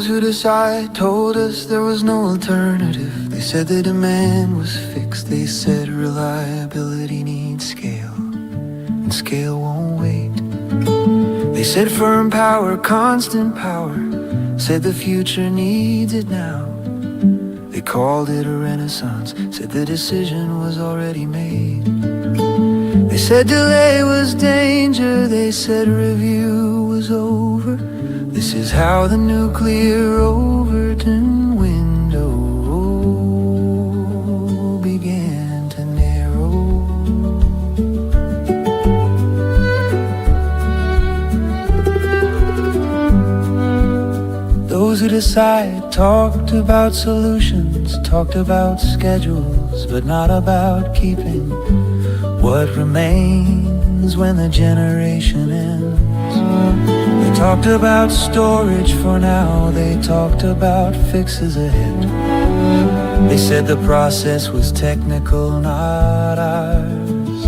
who decide told us there was no alternative. They said the demand was fixed. They said reliability needs scale, and scale won't wait. They said firm power, constant power. Said the future needs it now. They called it a renaissance. Said the decision was already made. They said delay was danger. They said review was over. This is how the nuclear Overton window began to narrow. Those who decide talked about solutions, talked about schedules, but not about keeping what remains when the generation ends. They talked about storage for now, they talked about fixes ahead. They said the process was technical, not ours.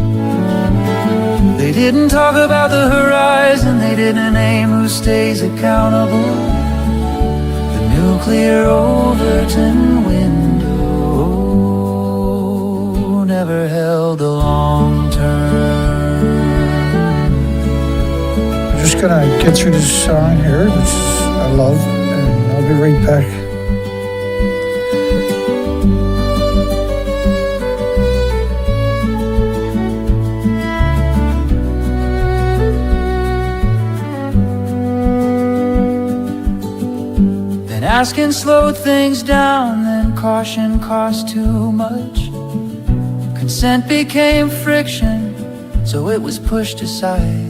They didn't talk about the horizon, they didn't name who stays accountable. The nuclear Overton window never held a long term. Just gonna get through this song here, which I love, and I'll be right back. Then asking slowed things down, then caution cost too much. Consent became friction, so it was pushed aside.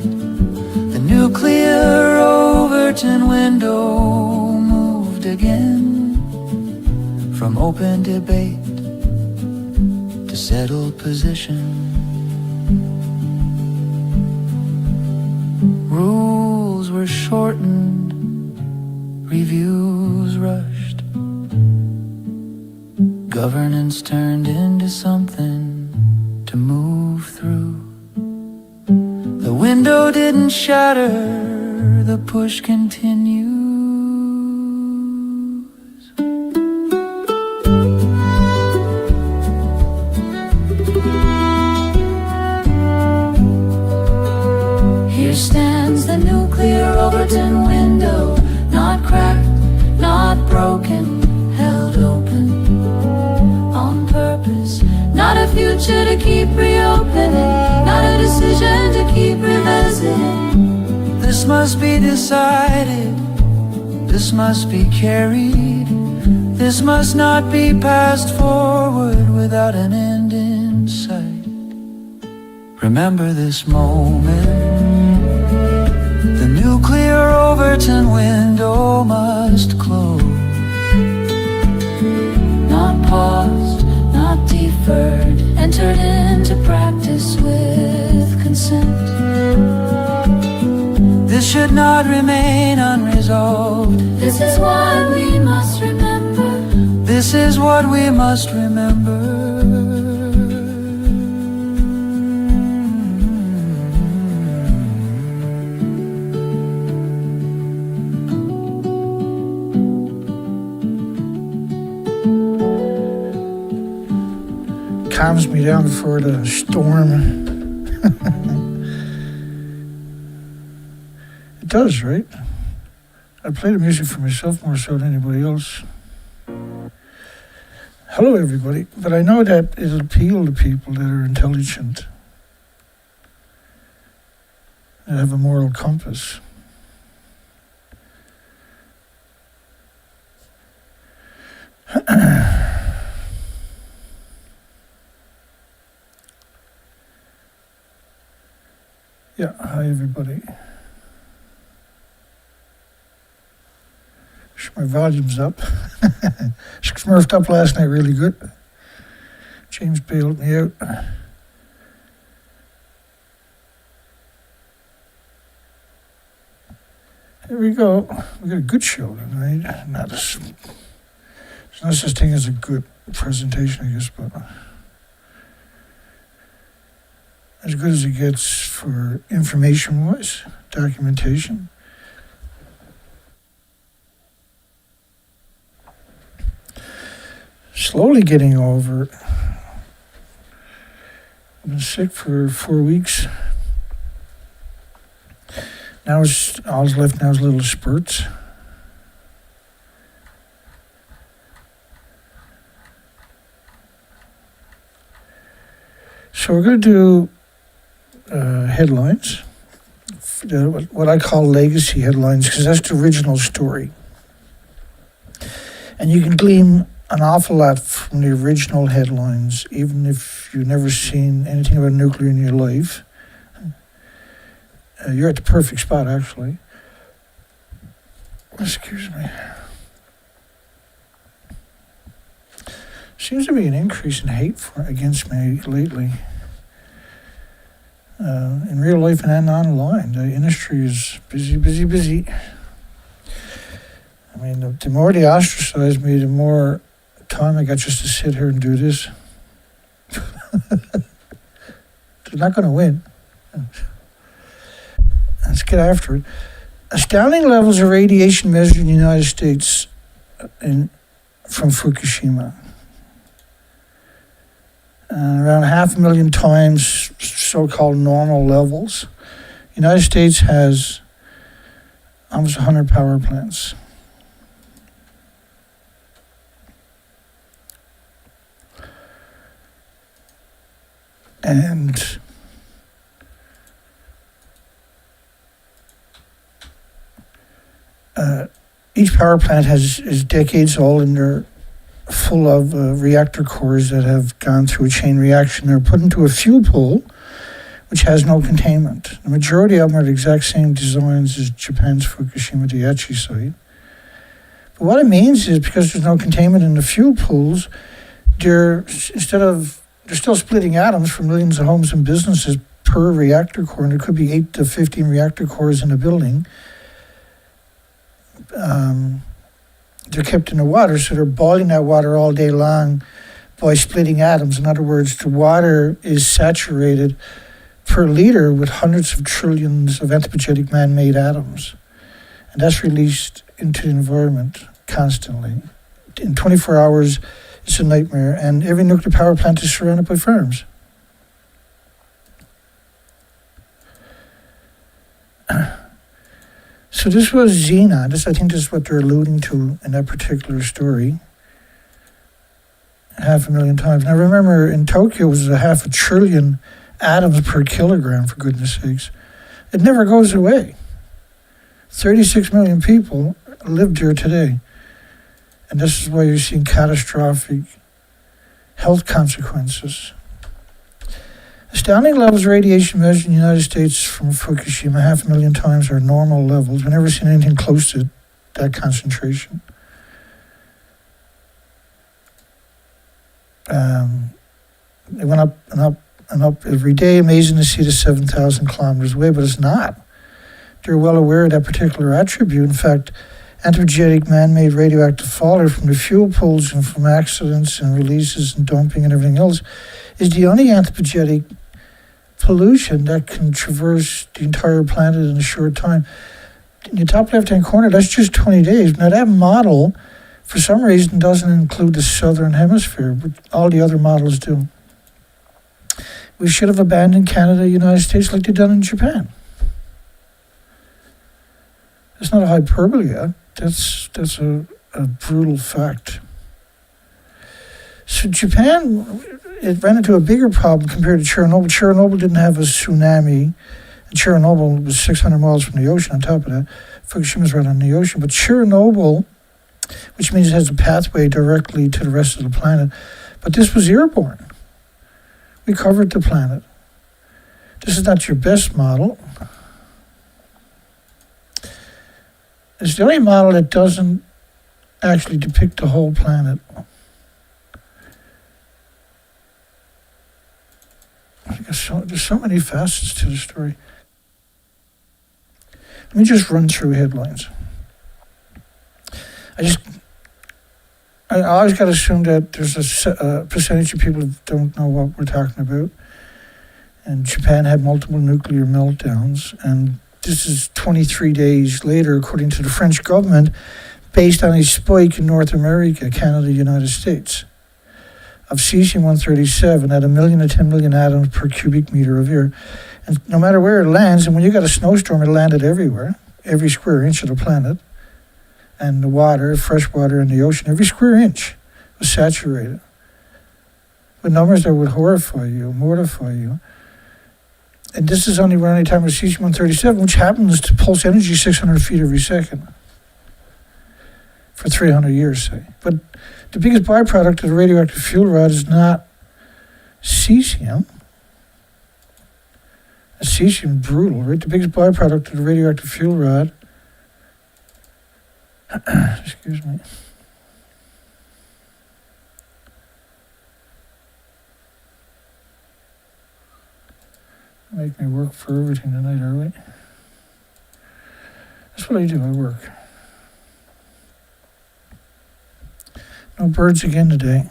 The nuclear Overton window moved again, from open debate to settled position. Rules were shortened, reviews rushed. Governance turned into something to move through. The window didn't shatter, the push continues. Here stands the nuclear Overton window, not cracked, not broken, held open on purpose. Not a future to keep reopening, not a decision to keep revisiting. This must be decided, this must be carried, this must not be passed forward without an end in sight. Remember this moment, the nuclear Overton window must close. Not paused, not deferred, entered into practice with consent. This should not remain unresolved. This is what we must remember. This is what we must remember. Calms me down before the storm. It does, right? I play the music for myself more so than anybody else. Hello, everybody. But I know that it'll appeal to people that are intelligent, that have a moral compass. Yeah, hi everybody. My volume's up. Smurfed up last night really good. James bailed me out. Here we go. We got a good show tonight. There's no such thing as a good presentation, I guess, but as good as it gets for information-wise, documentation. slowly getting over it. I've been sick for 4 weeks. Now all that's left now is little spurts. So we're going to do headlines, what I call legacy headlines, because that's the original story. And you can glean an awful lot from the original headlines, even if you've never seen anything about nuclear in your life. You're at the perfect spot, actually. Excuse me. Seems to be an increase in hate against me lately. In real life and online, the industry is busy, busy, busy. I mean, the more they ostracize me, the more time I got just to sit here and do this. They're not going to win. Let's get after it. Astounding levels of radiation measured in the United States from Fukushima. Around 500,000 times so-called normal levels. The United States has almost 100 power plants. And each power plant is decades old, and they're full of reactor cores that have gone through a chain reaction. They're put into a fuel pool, which has no containment. The majority of them are the exact same designs as Japan's Fukushima Daiichi site. But what it means is, because there's no containment in the fuel pools, they're still splitting atoms for millions of homes and businesses per reactor core, and there could be 8 to 15 reactor cores in a building. They're kept in the water, so they're boiling that water all day long by splitting atoms. In other words, the water is saturated per liter with hundreds of trillions of anthropogenic man-made atoms. And that's released into the environment constantly. In 24 hours, it's a nightmare, and every nuclear power plant is surrounded by farms. So this was xenon. I think this is what they're alluding to in that particular story. 500,000 times. Now remember, in Tokyo, it was 500 billion atoms per kilogram, for goodness sakes. It never goes away. 36 million people live there today. And this is why you're seeing catastrophic health consequences. Astounding levels of radiation measured in the United States from Fukushima, 500,000 times, are normal levels. We've never seen anything close to that concentration. It went up and up and up every day. Amazing to see the 7,000 kilometers away, but it's not. They're well aware of that particular attribute. In fact, anthropogenic man-made radioactive fallout from the fuel pools and from accidents and releases and dumping and everything else is the only anthropogenic pollution that can traverse the entire planet in a short time. In the top left-hand corner, that's just 20 days. Now that model, for some reason, doesn't include the southern hemisphere, but all the other models do. We should have abandoned Canada, United States, like they've done in Japan. It's not a hyperbole. That's a brutal fact. So Japan, it ran into a bigger problem compared to Chernobyl. Chernobyl didn't have a tsunami. And Chernobyl was 600 miles from the ocean on top of that. Fukushima's right on the ocean. But Chernobyl, which means it has a pathway directly to the rest of the planet, but this was airborne. We covered the planet. This is not your best model. It's the only model that doesn't actually depict the whole planet. There's so many facets to the story. Let me just run through headlines. I always got to assume that there's a percentage of people who don't know what we're talking about. And Japan had multiple nuclear meltdowns, and this is 23 days later, according to the French government, based on a spike in North America, Canada, United States. of cesium-137 at 1 million to 10 million atoms per cubic meter of air. And no matter where it lands, and when you got a snowstorm, it landed everywhere, every square inch of the planet, and the water, fresh water in the ocean, every square inch was saturated with numbers that would horrify you, mortify you. And this is only around any time with cesium-137, which happens to pulse energy 600 feet every second for 300 years, say. But the biggest byproduct of the radioactive fuel rod is not cesium. Cesium, brutal, right? The biggest byproduct of the radioactive fuel rod, excuse me, make me work for everything tonight, are we? That's what I do, I work. No birds again today.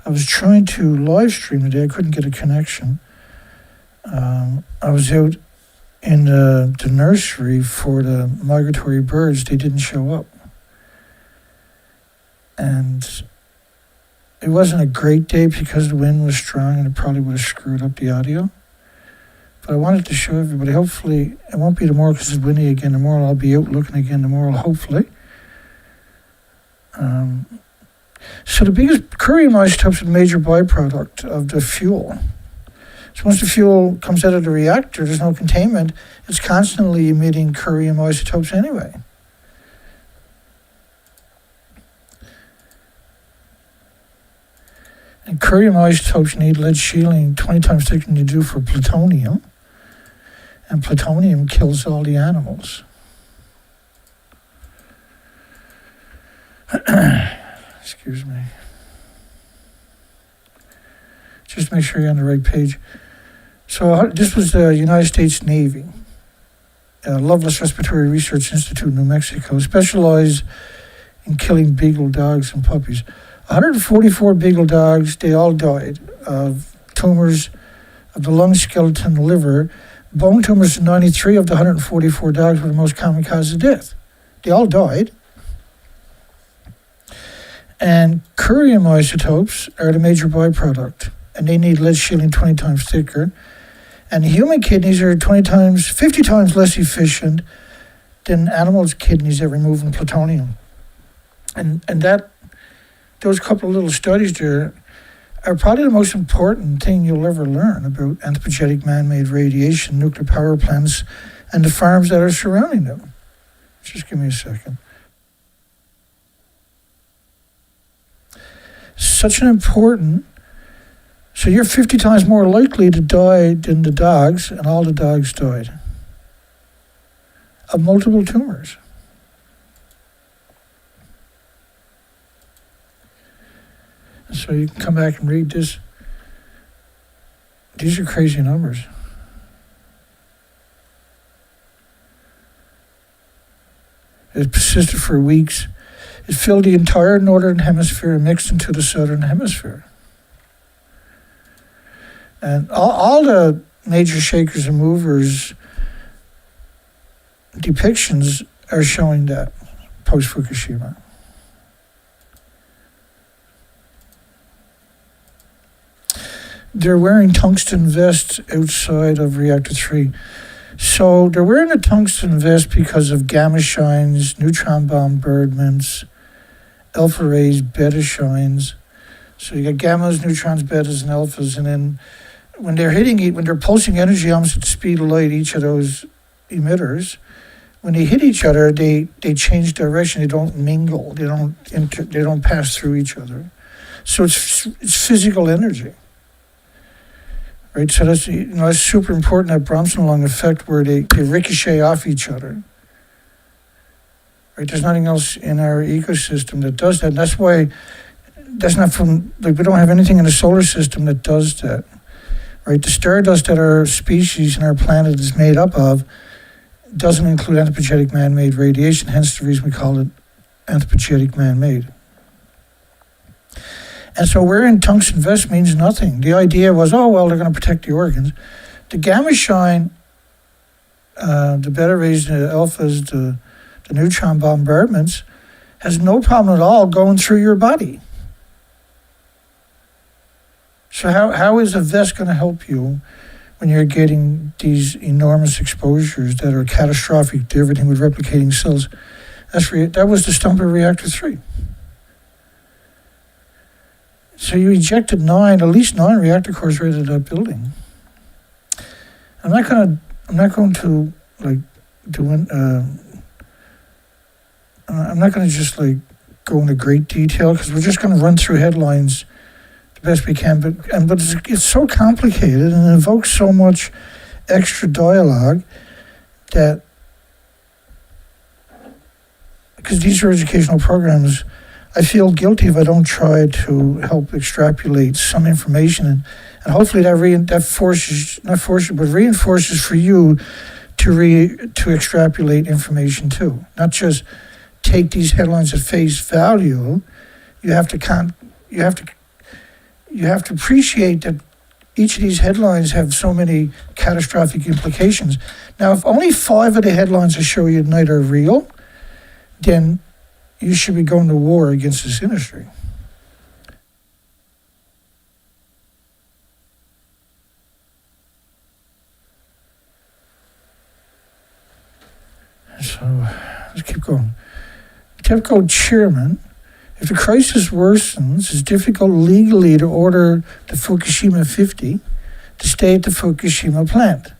I was trying to live stream today, I couldn't get a connection. I was out in the nursery for the migratory birds. They didn't show up. And it wasn't a great day because the wind was strong and it probably would have screwed up the audio. But I wanted to show everybody. Hopefully, it won't be tomorrow because it's windy again. Tomorrow I'll be out looking again tomorrow, hopefully. So the biggest curium isotopes are the major byproduct of the fuel. So once the fuel comes out of the reactor, there's no containment, it's constantly emitting curium isotopes anyway. And curium isotopes need lead shielding 20 times thicker than you do for plutonium. And plutonium kills all the animals. Excuse me. Just make sure you're on the right page. So this was the United States Navy, Loveless Respiratory Research Institute, New Mexico, specialized in killing beagle dogs and puppies. 144 beagle dogs, they all died of tumors of the lung, skeleton, liver. Bone tumors in 93 of the 144 dogs were the most common cause of death. They all died. And curium isotopes are the major byproduct, and they need lead shielding 20 times thicker. And human kidneys are 50 times less efficient than animals' kidneys at removing plutonium. And that, those couple of little studies there are probably the most important thing you'll ever learn about anthropogenic man-made radiation, nuclear power plants, and the farms that are surrounding them. Just give me a second. Such an important, so you're 50 times more likely to die than the dogs, and all the dogs died of multiple tumors. So you can come back and read this. These are crazy numbers. It persisted for weeks. It filled the entire northern hemisphere and mixed into the southern hemisphere. And all the major shakers and movers depictions are showing that post-Fukushima. They're wearing tungsten vests outside of reactor 3. So they're wearing a tungsten vest because of gamma shines, neutron bombardments, alpha rays, beta shines. So you got gammas, neutrons, betas, and alphas, and then when they're pulsing energy almost at the speed of light, each of those emitters, when they hit each other, they change direction. They don't mingle. They don't pass through each other. So it's physical energy. Right, so that's super important, that Bromson-Long effect where they ricochet off each other. Right, there's nothing else in our ecosystem that does that. And that's why we don't have anything in the solar system that does that. Right, the stardust that our species and our planet is made up of doesn't include anthropogenic man-made radiation, hence the reason we call it anthropogenic man-made. And so wearing tungsten vest means nothing. The idea was, they're going to protect the organs. The gamma shine, the beta rays, the alphas, the neutron bombardments, has no problem at all going through your body. So how is a vest going to help you when you're getting these enormous exposures that are catastrophic to everything with replicating cells? That was the stump of reactor 3. So you ejected at least nine reactor cores right out of that building. I'm not going to like I'm not going to just like go into great detail because we're just going to run through headlines the best we can. But it's so complicated and it invokes so much extra dialogue that, because these are educational programs, I feel guilty if I don't try to help extrapolate some information, and hopefully that reinforces for you to extrapolate information too, not just take these headlines at face value. You have to appreciate that each of these headlines have so many catastrophic implications. Now, if only 5 of the headlines I show you tonight are real, then you should be going to war against this industry. So let's keep going. TEPCO chairman, if the crisis worsens, it's difficult legally to order the Fukushima 50 to stay at the Fukushima plant.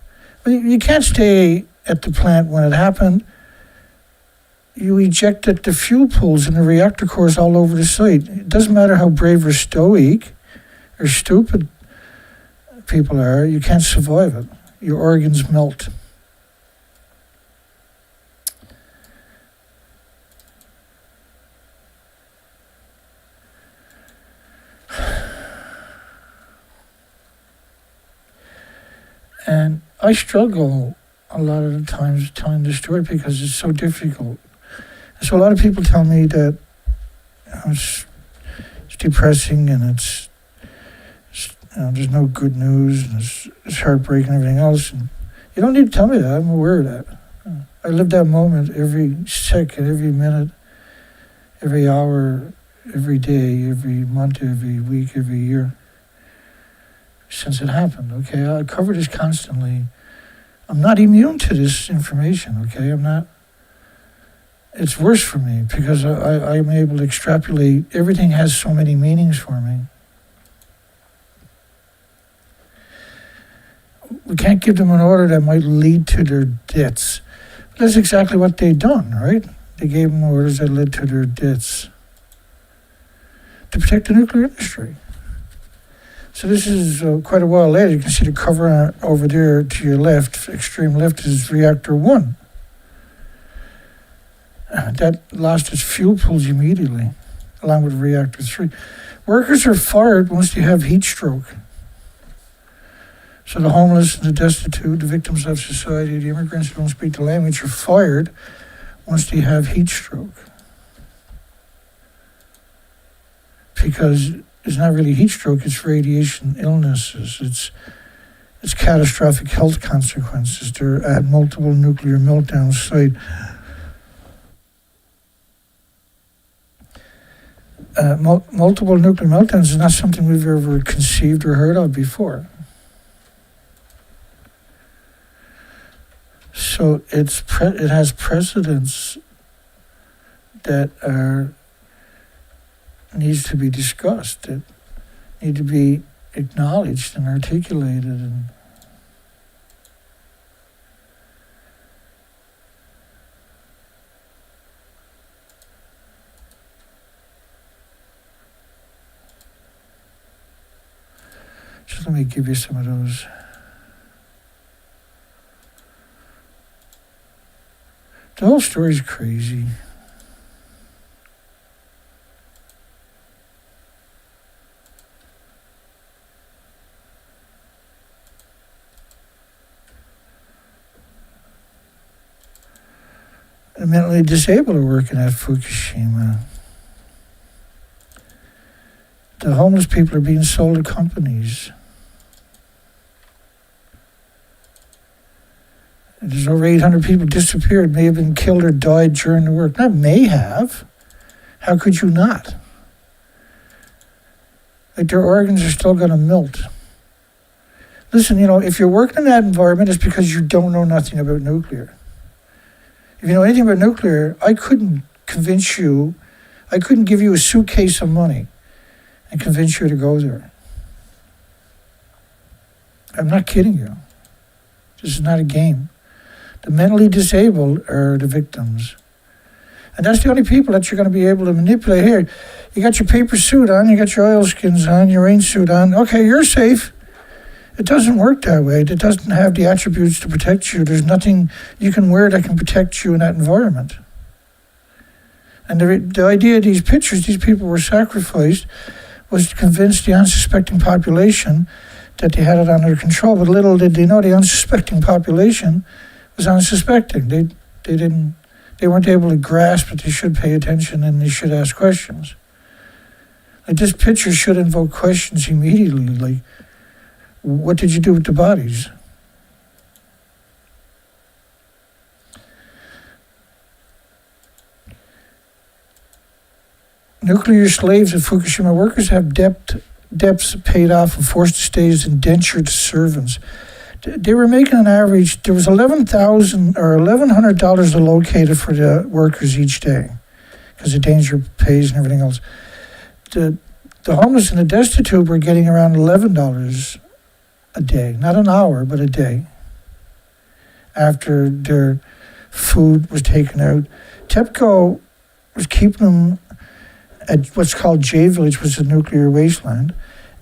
Well, you can't stay at the plant when it happened. You ejected the fuel pools and the reactor cores all over the site. It doesn't matter how brave or stoic or stupid people are, you can't survive it. Your organs melt. And I struggle a lot of the times telling the story because it's so difficult. So a lot of people tell me that it's depressing and it's there's no good news and it's heartbreaking and everything else. And you don't need to tell me that. I'm aware of that. I live that moment every second, every minute, every hour, every day, every month, every week, every year since it happened. Okay, I cover this constantly. I'm not immune to this information. Okay, I'm not. It's worse for me because I'm able to extrapolate. Everything has so many meanings for me. We can't give them an order that might lead to their deaths. But that's exactly what they've done, right? They gave them orders that led to their deaths to protect the nuclear industry. So this is quite a while later. You can see the cover over there to your left, extreme left, is reactor 1. That lost its fuel pools immediately, along with reactor 3. Workers are fired once they have heat stroke. So the homeless, the destitute, the victims of society, the immigrants who don't speak the language are fired once they have heat stroke. Because it's not really heat stroke, it's radiation illnesses. It's catastrophic health consequences. They're at multiple nuclear meltdown site. Multiple nuclear meltdowns is not something we've ever conceived or heard of before. So it has precedents that needs to be discussed, that need to be acknowledged and articulated. And just let me give you some of those. The whole story's crazy. The mentally disabled are working at Fukushima. The homeless people are being sold to companies. There's over 800 people disappeared, may have been killed or died during the work. Not may have. How could you not? Like their organs are still going to melt. Listen, if you're working in that environment, it's because you don't know nothing about nuclear. If you know anything about nuclear, I couldn't convince you, I couldn't give you a suitcase of money and convince you to go there. I'm not kidding you. This is not a game. The mentally disabled are the victims. And that's the only people that you're going to be able to manipulate. Here, you got your paper suit on, you got your oilskins on, your rain suit on. Okay, you're safe. It doesn't work that way. It doesn't have the attributes to protect you. There's nothing you can wear that can protect you in that environment. And the idea of these pictures, these people were sacrificed, was to convince the unsuspecting population that they had it under control. But little did they know the unsuspecting population was unsuspecting. They weren't able to grasp that they should pay attention and they should ask questions. Like this picture should invoke questions immediately, like, what did you do with the bodies? Nuclear slaves and Fukushima workers have debts paid off and forced to stay as indentured servants. They were making an average, there was $11,000 or $1,100 allocated for the workers each day because of danger pays and everything else. The homeless and the destitute were getting around $11 a day, not an hour, but a day, after their food was taken out. TEPCO was keeping them at what's called J Village, which is a nuclear wasteland,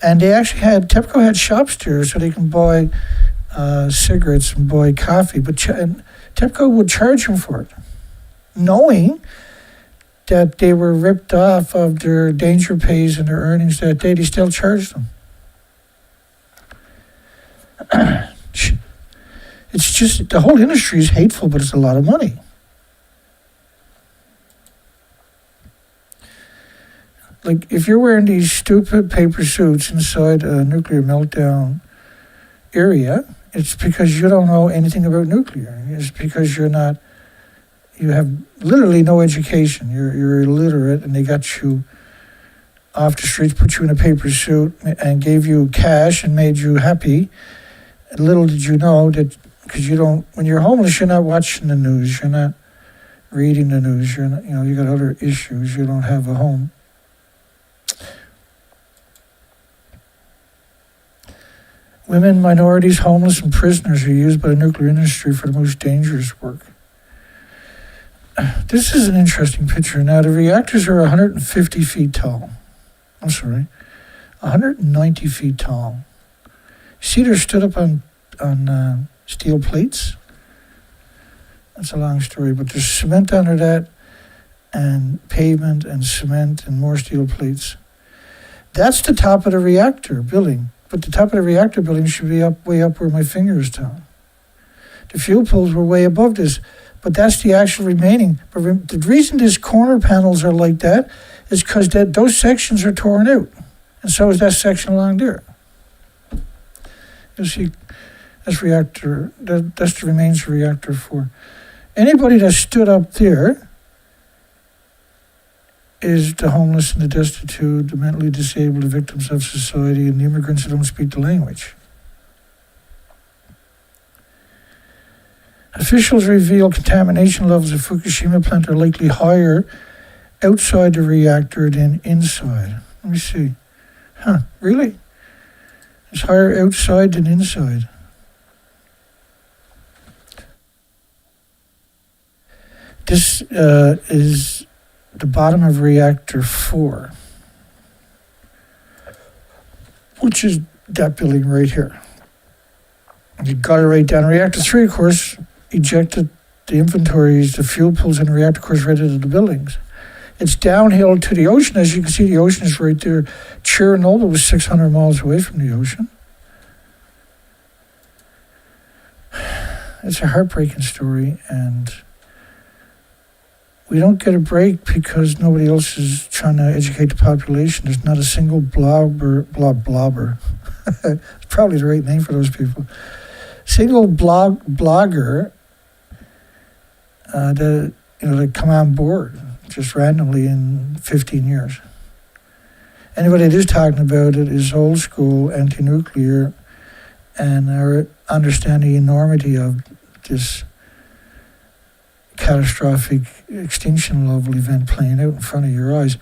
and TEPCO had shops there so they can buy cigarettes and buy coffee, but TEPCO would charge them for it, knowing that they were ripped off of their danger pays and their earnings that day. They still charged them. It's just, the whole industry is hateful, but it's a lot of money. Like, if you're wearing these stupid paper suits inside a nuclear meltdown area, it's because you don't know anything about nuclear. It's because you have literally no education. You're illiterate, and they got you off the streets, put you in a paper suit, and gave you cash and made you happy. And little did you know that, because when you're homeless, you're not watching the news, you're not reading the news, you're not, you got other issues, you don't have a home. Women, minorities, homeless, and prisoners are used by the nuclear industry for the most dangerous work. This is an interesting picture. Now, the reactors are 150 feet tall. 190 feet tall. See, they're stood up on steel plates. That's a long story, but there's cement under that, and pavement and cement and more steel plates. That's the top of the reactor building, but the top of the reactor building should be way up where my finger is down. The fuel pools were way above this, but that's the actual remaining. But the reason these corner panels are like that is because those sections are torn out, and so is that section along there. You'll see that's reactor. That's the remains of reactor 4. Anybody that stood up there is the homeless and the destitute, the mentally disabled, the victims of society, and the immigrants who don't speak the language. Officials reveal contamination levels at Fukushima plant are likely higher outside the reactor than inside. Let me see. Really? It's higher outside than inside. This is the bottom of reactor 4, which is that building right here. You got it right down. Reactor 3, of course, ejected the inventories, the fuel pools in the reactor cores right into the buildings. It's downhill to the ocean. As you can see, the ocean is right there. Chernobyl was 600 miles away from the ocean. It's a heartbreaking story, and we don't get a break because nobody else is trying to educate the population. There's not a single blobber. It's probably the right name for those people. Single blogger that come on board just randomly in 15 years. Anybody that is talking about it is old school anti-nuclear and are understanding the enormity of this catastrophic extinction level event playing out in front of your eyes.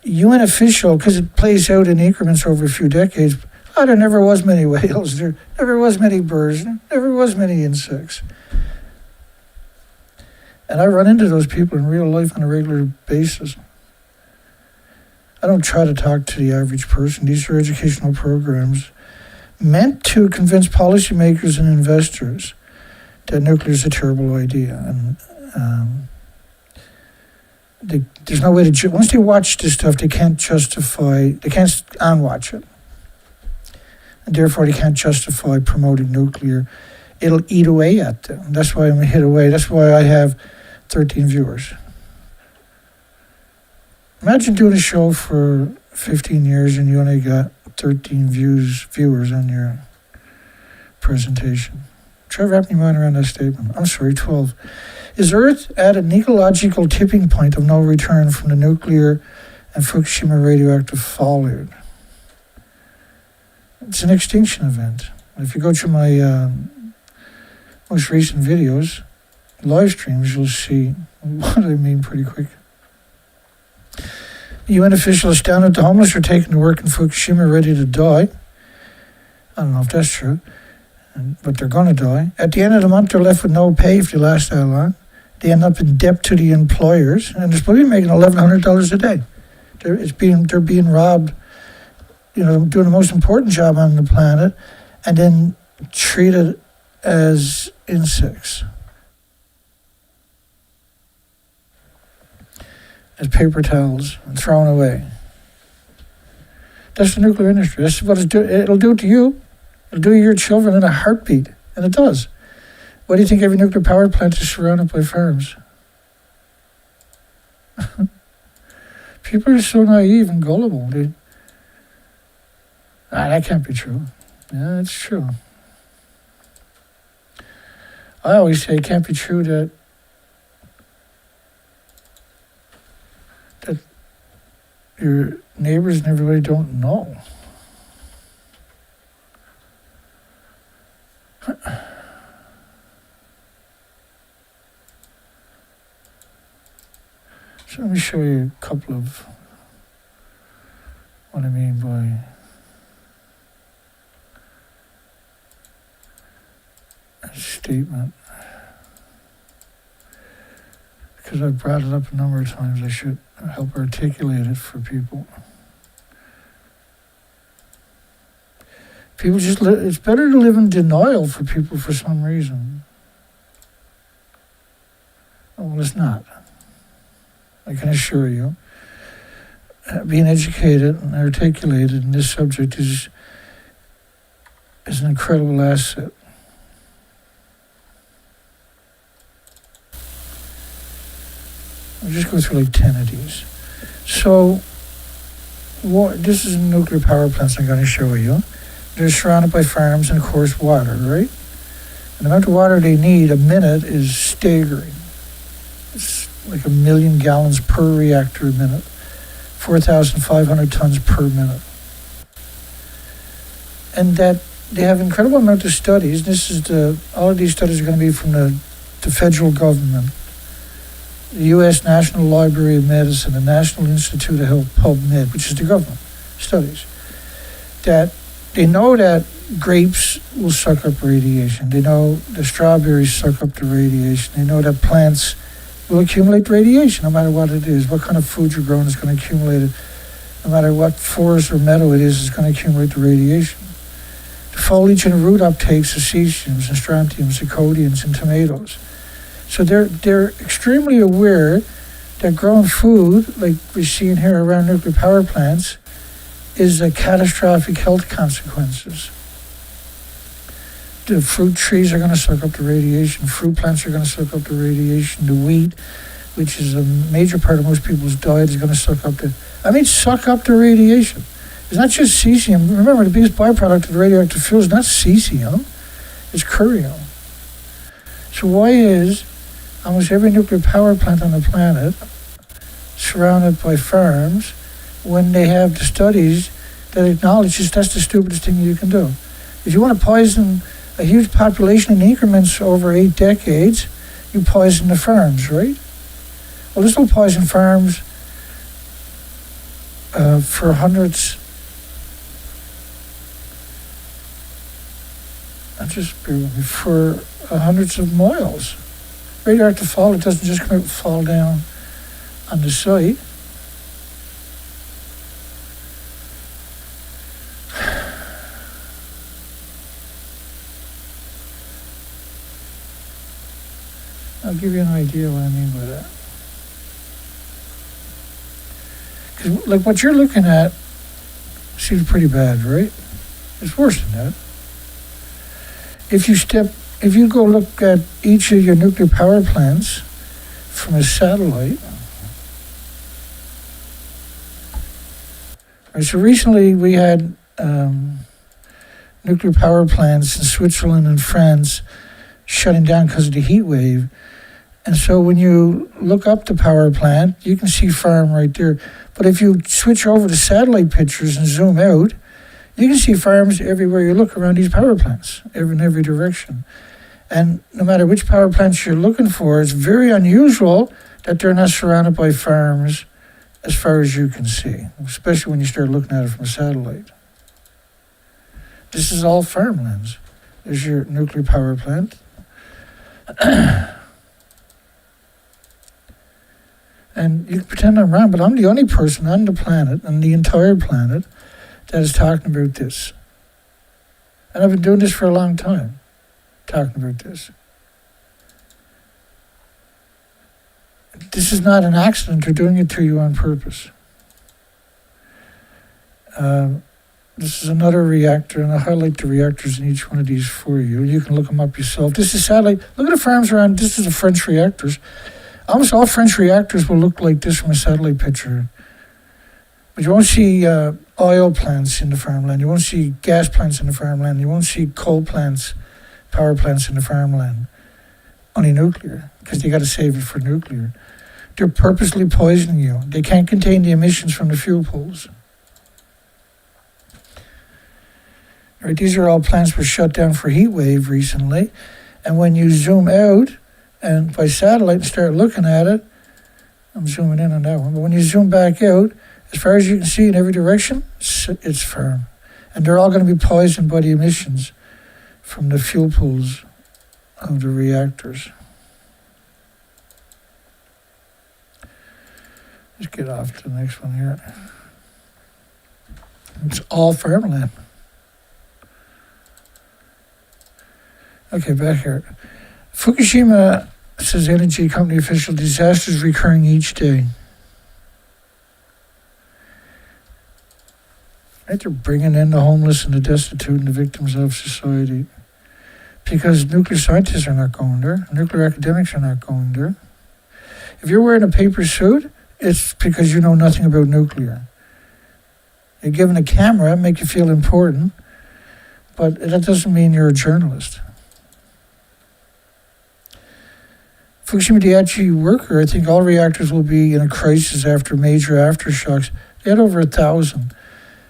UN official, because it plays out in increments over a few decades, there never was many whales, there never was many birds, there never was many insects. And I run into those people in real life on a regular basis. I don't try to talk to the average person. These are educational programs meant to convince policymakers and investors that nuclear is a terrible idea. And there's no way to, once they watch this stuff, they can't unwatch it. And therefore they can't justify promoting nuclear. It'll eat away at them. That's why I'm hit away. That's why I have 13 viewers. Imagine doing a show for 15 years and you only got 13 viewers on your presentation. Try wrapping your mind around that statement. I'm sorry, 12. Is Earth at an ecological tipping point of no return from the nuclear and Fukushima radioactive fallout? It's an extinction event. If you go to my most recent videos, live streams, you'll see what I mean pretty quick. UN officials down at the homeless are taken to work in Fukushima ready to die. I don't know if that's true, but they're going to die. At the end of the month, they're left with no pay if they last that long. They end up in debt to the employers, and they're supposed to be making $1,100 a day. They're being robbed, doing the most important job on the planet, and then treated as insects, as paper towels, and thrown away. That's the nuclear industry. That's what it'll do to you. It'll do to your children in a heartbeat, and it does. Why do you think every nuclear power plant is surrounded by farms? People are so naive and gullible. That can't be true. Yeah, it's true. I always say it can't be true that your neighbors and everybody don't know. So let me show you a couple of what I mean by a statement. Because I've brought it up a number of times, I should help articulate it for people. People just it's better to live in denial for people for some reason. Well, it's not. I can assure you. Being educated and articulated in this subject is an incredible asset. I'll just go through like 10 of these. So, this is nuclear power plants I'm going to show you. They're surrounded by farms and, of course, water, right? And the amount of water they need a minute is staggering. It's like 1 million gallons per reactor a minute, 4,500 tons per minute. And that they have incredible amount of studies. All of these studies are going to be from the federal government, the U.S. National Library of Medicine, the National Institute of Health, PubMed, which is the government studies, that they know that grapes will suck up radiation. They know the strawberries suck up the radiation. They know that plants will accumulate radiation no matter what it is. What kind of food you're growing is going to accumulate it. No matter what forest or meadow it is going to accumulate the radiation. The foliage and root uptakes of sesums and strontiums, ecodians, and tomatoes. So they're extremely aware that growing food, like we're seeing here around nuclear power plants, is a catastrophic health consequences. The fruit trees are going to suck up the radiation. Fruit plants are going to suck up the radiation. The wheat, which is a major part of most people's diet, is going to suck up the radiation. It's not just cesium. Remember, the biggest byproduct of the radioactive fuel is not cesium, it's curium. So why is almost every nuclear power plant on the planet surrounded by farms when they have the studies that acknowledges that's the stupidest thing you can do. If you want to poison a huge population in increments over 8 decades, you poison the farms, right? Well, this will poison farms for hundreds. For hundreds of miles. Radioactive fallout doesn't just come out and fall down on the site. I'll give you an idea what I mean by that. Because, like, what you're looking at seems pretty bad, right? It's worse than that. If you go look at each of your nuclear power plants from a satellite. Right, so recently we had nuclear power plants in Switzerland and France shutting down because of the heat wave. And so when you look up the power plant, you can see farm right there. But if you switch over to satellite pictures and zoom out, you can see farms everywhere you look around these power plants, in every direction. And no matter which power plants you're looking for, it's very unusual that they're not surrounded by farms as far as you can see, especially when you start looking at it from a satellite. This is all farmlands. There's your nuclear power plant. And you can pretend I'm wrong, but I'm the only person on the planet, on the entire planet, that is talking about this. And I've been doing this for a long time, talking about this. This is not an accident. They're doing it to you on purpose. This is another reactor, and I'll highlight the reactors in each one of these for you. You can look them up yourself. This is satellite. Look at the farms around. This is the French reactors. Almost all French reactors will look like this from a satellite picture. But you won't see oil plants in the farmland. You won't see gas plants in the farmland. You won't see coal plants, power plants in the farmland. Only nuclear, because they got to save it for nuclear. They're purposely poisoning you. They can't contain the emissions from the fuel pools. Right, these are all plants that were shut down for heat wave recently. And when you zoom out and by satellite and start looking at it, I'm zooming in on that one, but when you zoom back out, as far as you can see in every direction, it's firm. And they're all going to be poisoned by the emissions from the fuel pools of the reactors. Let's get off to the next one here. It's all farmland. Okay, back here. Fukushima, says energy company official, disasters recurring each day. Right, they're bringing in the homeless and the destitute and the victims of society. Because nuclear scientists are not going there. Nuclear academics are not going there. If you're wearing a paper suit, it's because you know nothing about nuclear. You're given a camera, make you feel important, but that doesn't mean you're a journalist. Fukushima Daiichi worker, I think all reactors will be in a crisis after major aftershocks. They had over 1,000.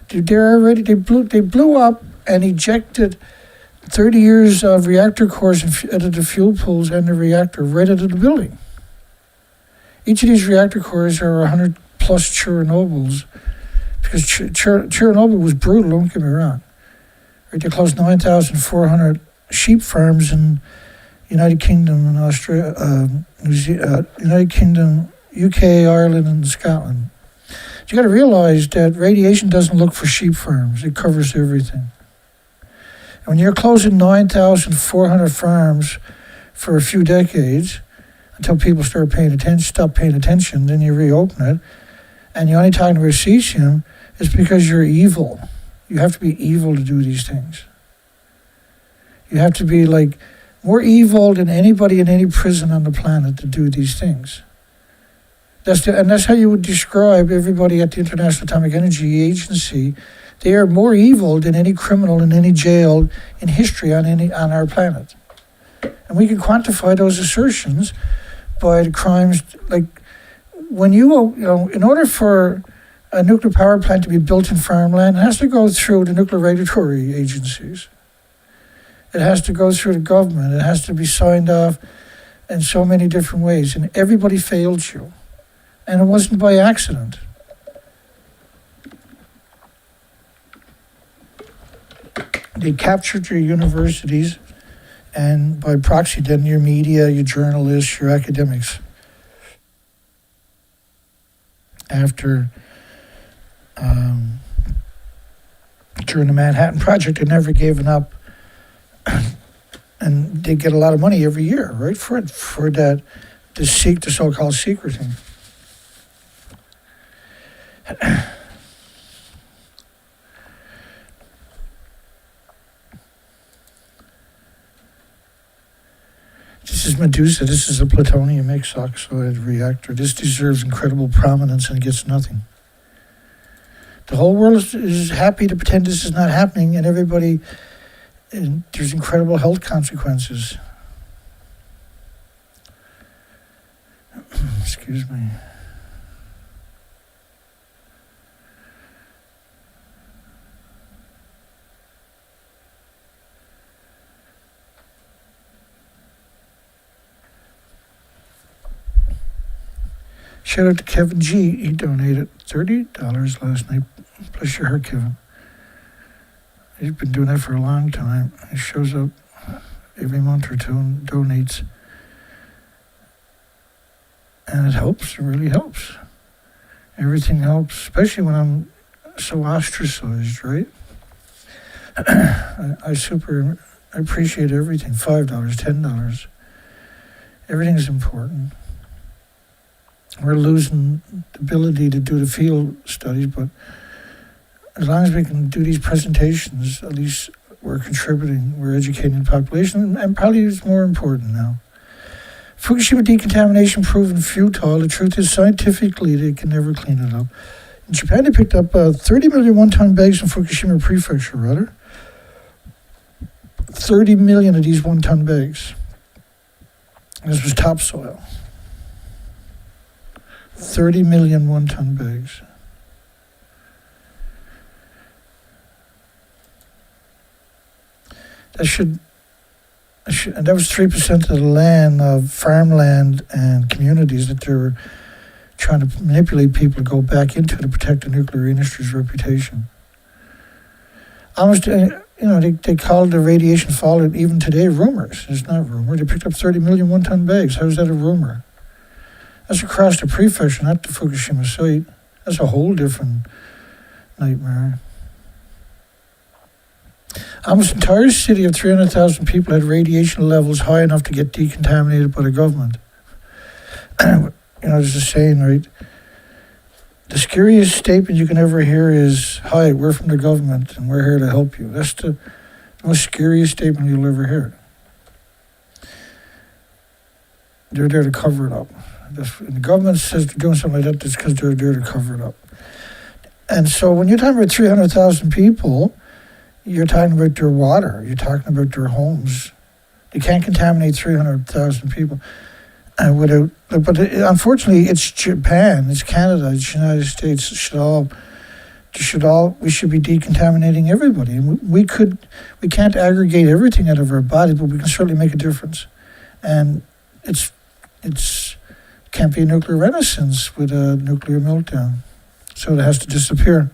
They blew up and ejected 30 years of reactor cores out of the fuel pools and the reactor right out of the building. Each of these reactor cores are 100 plus Chernobyls, because Chernobyl was brutal, don't get me wrong. Right, they closed 9,400 sheep farms in United Kingdom and Australia, United Kingdom, UK, Ireland, and Scotland. You got to realize that radiation doesn't look for sheep farms; it covers everything. And when you're closing 9,400 farms for a few decades until people stop paying attention, then you reopen it, and you're only talking about cesium, it's because you're evil. You have to be evil to do these things. You have to be like more evil than anybody in any prison on the planet to do these things. That's how you would describe everybody at the International Atomic Energy Agency. They are more evil than any criminal in any jail in history on our planet. And we can quantify those assertions by the crimes, like when in order for a nuclear power plant to be built in farmland, it has to go through the nuclear regulatory agencies. It has to go through the government. It has to be signed off in so many different ways. And everybody failed you. And it wasn't by accident. They captured your universities and by proxy then your media, your journalists, your academics. After, during the Manhattan Project, they never gave up. And they get a lot of money every year, right, for that, the so-called secreting. This is Medusa. This is a plutonium X-oxide reactor. This deserves incredible prominence and it gets nothing. The whole world is happy to pretend this is not happening, and everybody, and there's incredible health consequences. Excuse me. Shout out to Kevin G. He donated $30 last night. Bless your heart, Kevin. He's been doing that for a long time. He shows up every month or two and donates. And it helps, it really helps. Everything helps, especially when I'm so ostracized, right? I appreciate everything. $5, $10. Everything is important. We're losing the ability to do the field studies, but as long as we can do these presentations, at least we're contributing, we're educating the population, and probably it's more important now. Fukushima decontamination proven futile. The truth is, scientifically, they can never clean it up. In Japan, they picked up 30 million one-ton bags in Fukushima prefecture, rather. 30 million of these one-ton bags. This was topsoil. 30 million one-ton bags. And that was 3% of the land, of farmland and communities that they were trying to manipulate people to go back into to protect the nuclear industry's reputation. Almost, they called the radiation fallout even today rumors. It's not rumor. They picked up 30 million one-ton bags. How is that a rumor? That's across the prefecture, not the Fukushima site. That's a whole different nightmare. Almost the entire city of 300,000 people had radiation levels high enough to get decontaminated by the government. There's a saying, right? The scariest statement you can ever hear is, "Hi, we're from the government and we're here to help you." That's the most scariest statement you'll ever hear. They're there to cover it up. And the government says they're doing something like that, it's because they're there to cover it up. And so when you're talking about 300,000 people, you're talking about their water, you're talking about their homes. You can't contaminate 300,000 people but unfortunately, it's Japan, it's Canada, it's the United States. We should be decontaminating everybody. And we can't aggregate everything out of our body, but we can certainly make a difference. And it's can't be a nuclear renaissance with a nuclear meltdown. So it has to disappear.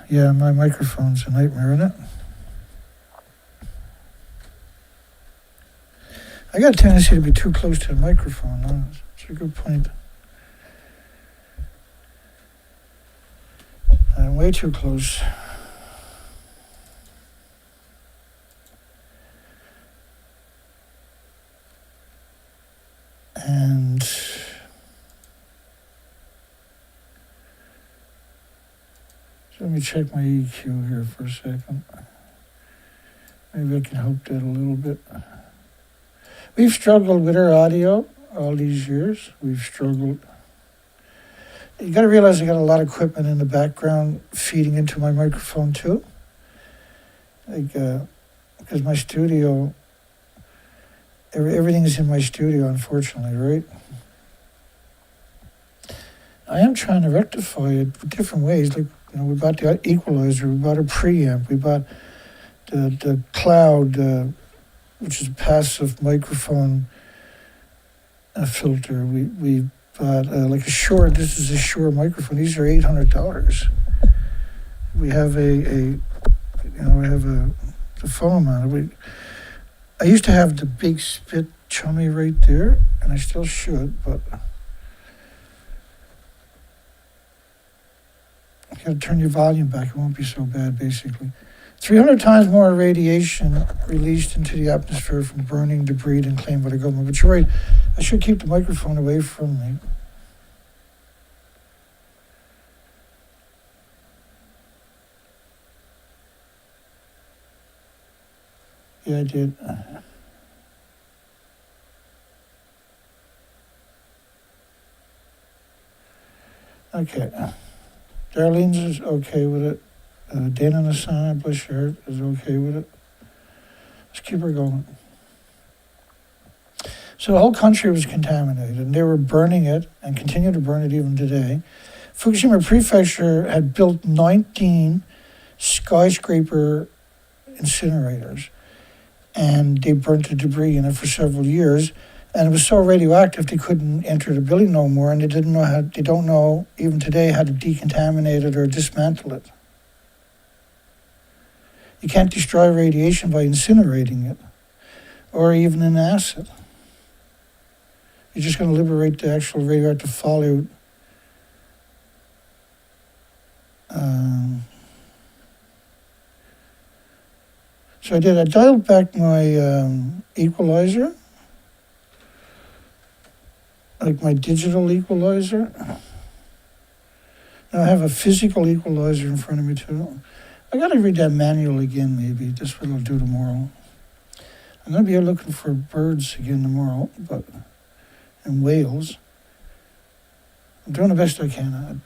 Yeah, my microphone's a nightmare, isn't it? I got a tendency to be too close to the microphone. No? That's a good point. I'm way too close. And let me check my EQ here for a second. Maybe I can help that a little bit. We've struggled with our audio all these years. We've struggled. You got to realize I got a lot of equipment in the background feeding into my microphone too. Because my studio, everything is in my studio, unfortunately, right? I am trying to rectify it with different ways. Like, we bought the equalizer, we bought a preamp, we bought the cloud, which is a passive microphone filter. We bought like a Shure. This is a Shure microphone. These are $800. We have the foam on it. I used to have the big spit chummy right there, and I still should, but you gotta turn your volume back. It won't be so bad, basically. 300 times more radiation released into the atmosphere from burning debris than claimed by the government. But you're right, I should keep the microphone away from me. Yeah, I did. Okay. Darlene's is okay with it. Dana and Asana, bless your heart, is okay with it. Let's keep her going. So the whole country was contaminated, and they were burning it and continue to burn it even today. Fukushima Prefecture had built 19 skyscraper incinerators, and they burnt the debris in it for several years. And it was so radioactive they couldn't enter the building no more, and they don't know even today how to decontaminate it or dismantle it. You can't destroy radiation by incinerating it, or even in acid. You're just going to liberate the actual radioactive fallout. So I dialed back my equalizer, like my digital equalizer. Now I have a physical equalizer in front of me too. I gotta read that manual again, maybe. That's what I'll do tomorrow. I'm gonna be out looking for birds again tomorrow, but in Wales. I'm doing the best I can.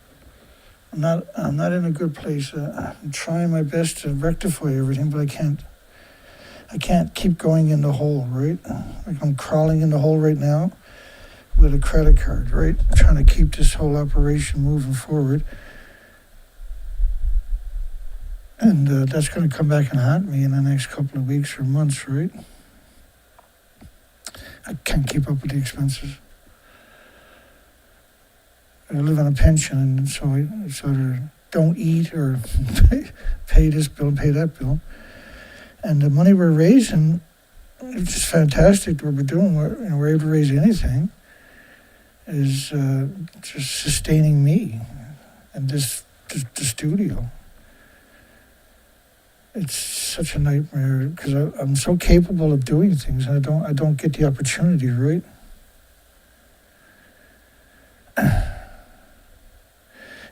I'm not in a good place. I'm trying my best to rectify everything, but I can't keep going in the hole, right? Like I'm crawling in the hole right now with a credit card, right? I'm trying to keep this whole operation moving forward. And that's going to come back and haunt me in the next couple of weeks or months, right? I can't keep up with the expenses. I live on a pension, and so I sort of don't eat or pay this bill, pay that bill. And the money we're raising, it's just fantastic what we're doing. We're able to raise anything, is just sustaining me and the studio. It's such a nightmare because I'm so capable of doing things, and I don't get the opportunity, right?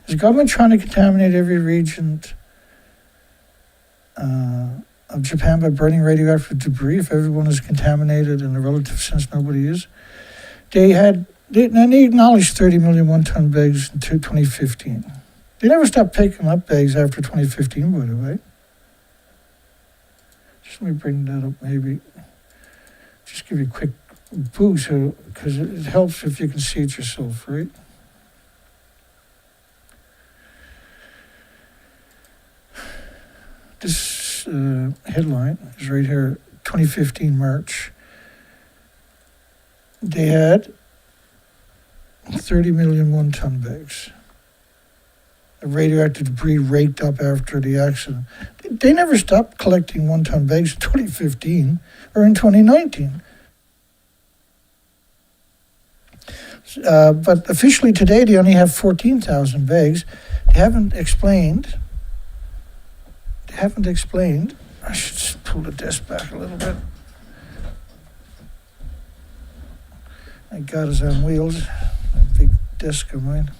Is the government trying to contaminate every region of Japan by burning radioactive debris? If everyone is contaminated in a relative sense, nobody is. They acknowledged 30 million one-ton bags in 2015. They never stopped picking up bags after 2015, by the way. Just let me bring that up, maybe. Just give you a quick boost, because it helps if you can see it yourself, right? This headline is right here, 2015 March. They had 30 million one-ton bags of radioactive debris raked up after the accident. They never stopped collecting one-ton bags in 2015 or in 2019. But officially today, they only have 14,000 bags. They haven't explained. I should just pull the desk back a little bit. Thank God it's on wheels. That big desk of mine.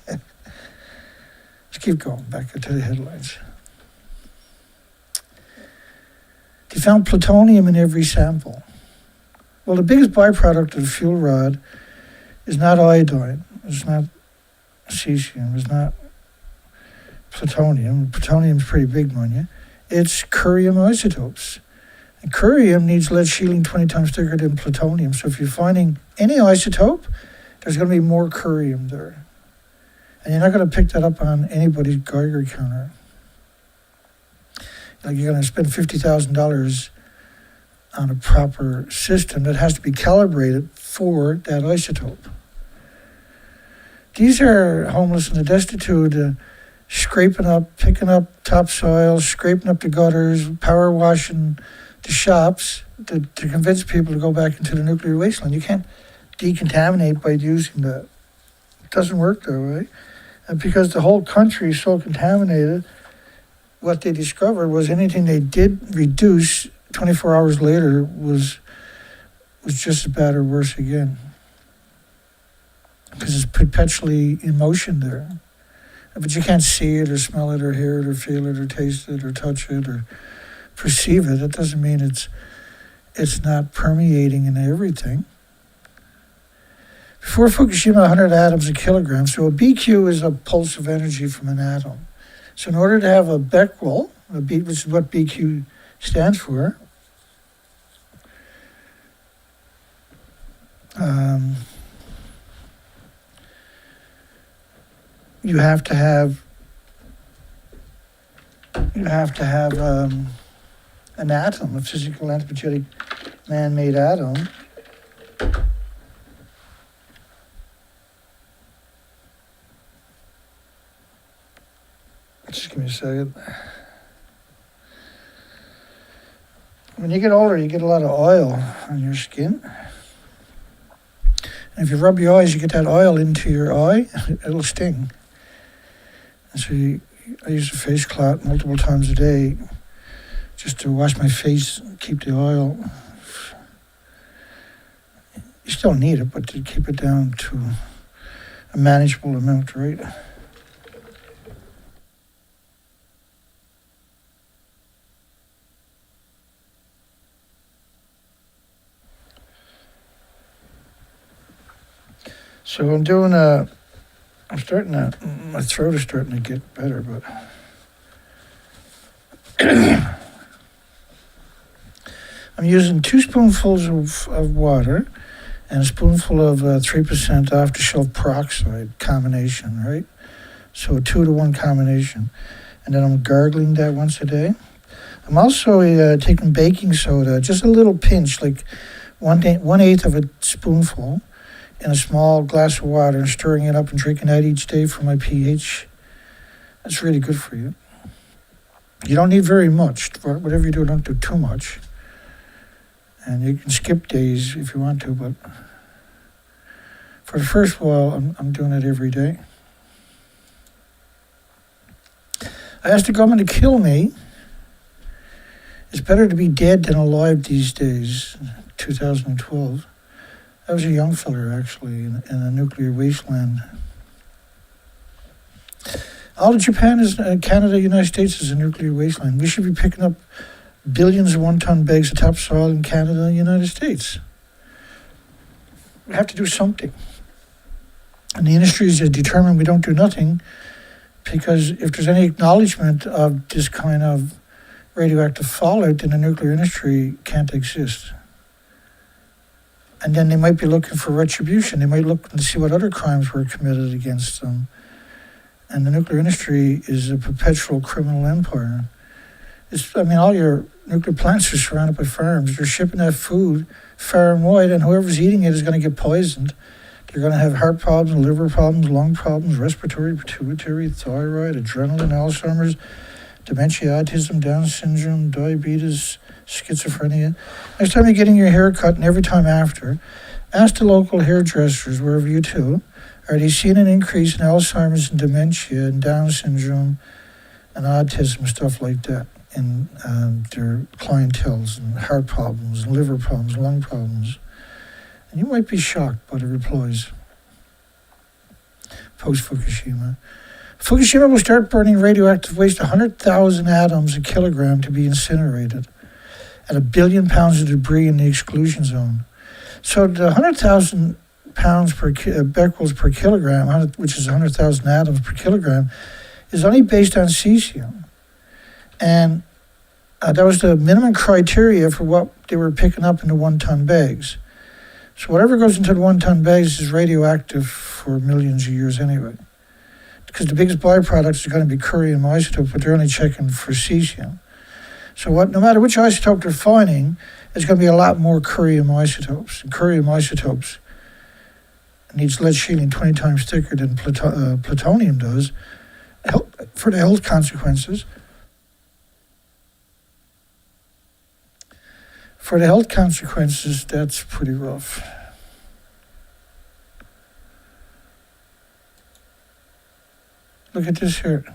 Let's keep going back to the headlines. They found plutonium in every sample. Well, the biggest byproduct of the fuel rod is not iodine. It's not cesium. It's not plutonium. Plutonium's pretty big, mind you. It's curium isotopes. And curium needs lead shielding 20 times thicker than plutonium. So if you're finding any isotope, there's going to be more curium there. And you're not going to pick that up on anybody's Geiger counter. Like you're going to spend $50,000 on a proper system that has to be calibrated for that isotope. These are homeless and the destitute, scraping up, picking up topsoil, scraping up the gutters, power washing the shops to convince people to go back into the nuclear wasteland. You can't decontaminate by using that. It doesn't work that way. And because the whole country is so contaminated, what they discovered was anything they did reduce 24 hours later was just as bad or worse again. Because it's perpetually in motion there. But you can't see it or smell it or hear it or feel it or taste it or touch it or perceive it. That doesn't mean it's not permeating in everything. Before Fukushima, 100 atoms a kilogram. So a BQ is a pulse of energy from an atom. So in order to have a Becquerel, which is what BQ stands for, you have to have an atom, a physical antipathetic man-made atom. Just give me a second. When you get older, you get a lot of oil on your skin. And if you rub your eyes, you get that oil into your eye, it'll sting. And so I use a face cloth multiple times a day just to wash my face, keep the oil. You still need it, but to keep it down to a manageable amount, right? So I'm doing my throat is starting to get better, but I'm using 2 spoonfuls of water and a spoonful of 3% off-the-shelf peroxide combination, right? So a 2-to-1 combination. And then I'm gargling that once a day. I'm also taking baking soda, just a little pinch, like 1/8 of a spoonful, in a small glass of water and stirring it up and drinking that each day for my pH. That's really good for you. You don't need very much. Whatever you do, don't do too much. And you can skip days if you want to, but for the first while, I'm doing it every day. I asked the government to kill me. It's better to be dead than alive these days, 2012. I was a young fella, actually, in a nuclear wasteland. All of Japan is Canada, United States is a nuclear wasteland. We should be picking up billions of 1-ton bags of topsoil in Canada and the United States. We have to do something. And the industries are determined we don't do nothing because if there's any acknowledgement of this kind of radioactive fallout, then the nuclear industry can't exist. And then they might be looking for retribution. They might look and see what other crimes were committed against them. And the nuclear industry is a perpetual criminal empire. All your nuclear plants are surrounded by farms. They're shipping that food far and wide, and whoever's eating it is going to get poisoned. They're going to have heart problems, liver problems, lung problems, respiratory, pituitary, thyroid, adrenaline, Alzheimer's, dementia, autism, Down syndrome, diabetes, schizophrenia. Next time you're getting your hair cut and every time after, ask the local hairdressers, wherever you do, are they seeing an increase in Alzheimer's and dementia and Down syndrome and autism, stuff like that, in their clientels, and heart problems, and liver problems, lung problems. And you might be shocked by the replies post-Fukushima. Fukushima will start burning radioactive waste 100,000 atoms a kilogram to be incinerated, and 1 billion pounds of debris in the exclusion zone. So the 100,000 pounds per becquerels per kilogram, which is 100,000 atoms per kilogram, is only based on cesium. And that was the minimum criteria for what they were picking up in the 1-ton bags. So whatever goes into the 1-ton bags is radioactive for millions of years anyway. because the biggest byproducts are going to be curium isotope, but they're only checking for cesium. So no matter which isotope they're finding, there's going to be a lot more curium isotopes. And curium isotopes needs lead shielding 20 times thicker than plutonium does for the health consequences. For the health consequences, that's pretty rough. Look at this here.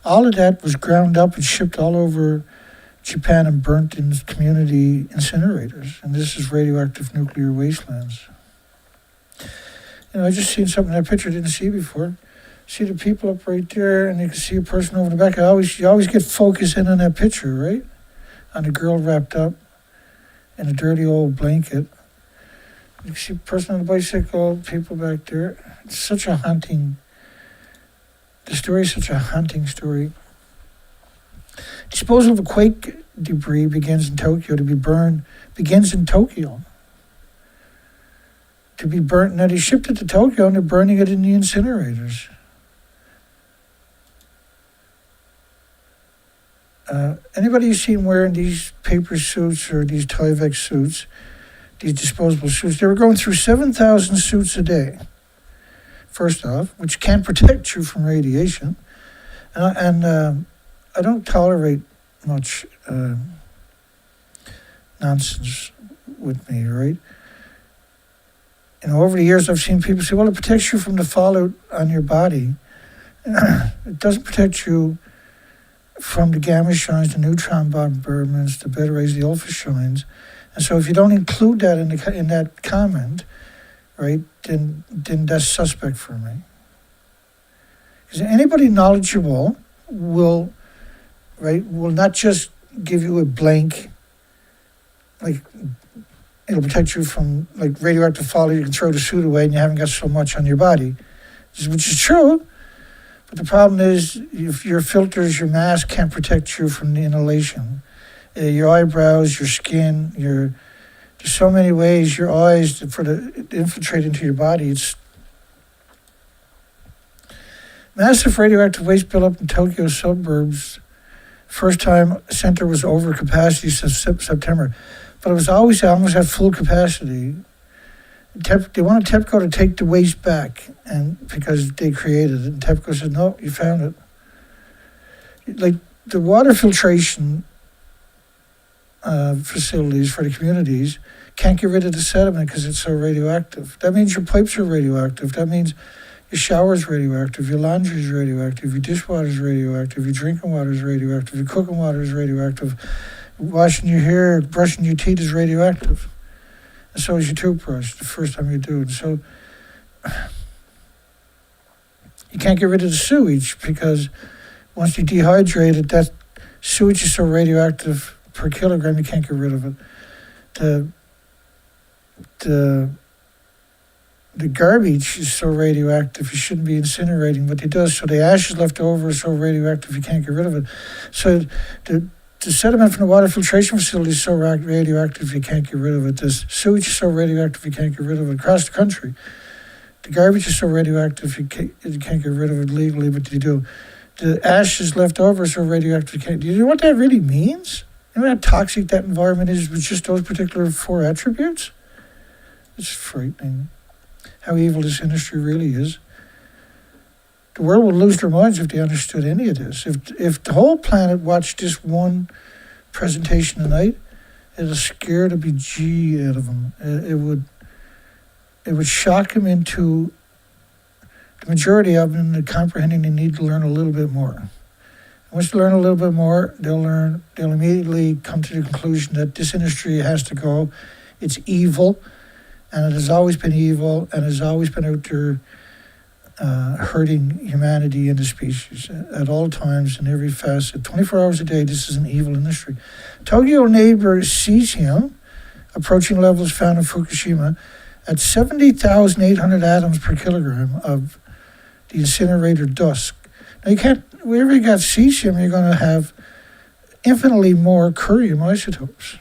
All of that was ground up and shipped all over Japan and burnt in community incinerators. And this is radioactive nuclear wastelands. I just seen something in that picture I didn't see before. See the people up right there, and you can see a person over the back. You always get focus in on that picture, right? On the girl wrapped up in a dirty old blanket. You can see a person on a bicycle, people back there. It's such a haunting. The story is such a haunting story. Disposal of quake debris begins in Tokyo. To be burnt. Now they shipped it to Tokyo and they're burning it in the incinerators. Anybody you've seen wearing these paper suits or these Tyvek suits, these disposable suits, they were going through 7,000 suits a day, first off, which can't protect you from radiation. And I don't tolerate much nonsense with me, right? Over the years I've seen people say, well, it protects you from the fallout on your body. It doesn't protect you from the gamma shines, the neutron bombardments, the beta rays, the alpha shines. And so if you don't include that in that comment, right, then that's suspect for me. Because anybody knowledgeable will not just give you a blank, like, it'll protect you from like radioactive fallout, you can throw the suit away and you haven't got so much on your body, which is true. But the problem is, if your filters, your mask can't protect you from the inhalation. Your eyebrows, your skin, there's so many ways, your eyes, to infiltrate into your body. It's massive radioactive waste buildup in Tokyo suburbs. First time center was over capacity since September. But it was always almost at full capacity. They wanted TEPCO to take the waste back, and because they created it. And TEPCO said, no, you found it. Like the water filtration facilities for the communities can't get rid of the sediment because it's so radioactive. That means your pipes are radioactive. That means your shower is radioactive, your laundry is radioactive, your dishwater is radioactive, your drinking water is radioactive, your cooking water is radioactive, washing your hair, brushing your teeth is radioactive. And so is your toothbrush the first time you do it. So you can't get rid of the sewage because once you dehydrate it, that sewage is so radioactive per kilogram, you can't get rid of it. The garbage is so radioactive, you shouldn't be incinerating, but it does. So the ashes left over are so radioactive, you can't get rid of it. So the sediment from the water filtration facility is so radioactive, you can't get rid of it. The sewage is so radioactive, you can't get rid of it across the country. The garbage is so radioactive, you can't get rid of it legally, but you do. The ashes left over are so radioactive, you can't. Do you know what that really means? You know how toxic that environment is with just those particular 4 attributes? It's frightening how evil this industry really is. The world would lose their minds if they understood any of this. If the whole planet watched this one presentation tonight, it'll scare the bejesus out of them. It would shock them into the majority of them into comprehending they need to learn a little bit more. Once they learn a little bit more, they'll immediately come to the conclusion that this industry has to go. It's evil, and it has always been evil, and has always been out there hurting humanity and the species at all times in every facet. 24 hours a day, this is an evil industry. Tokyo neighbor cesium, approaching levels found in Fukushima, at 70,800 atoms per kilogram of the incinerator dust. Now you can't, wherever you got cesium, you're going to have infinitely more curium isotopes.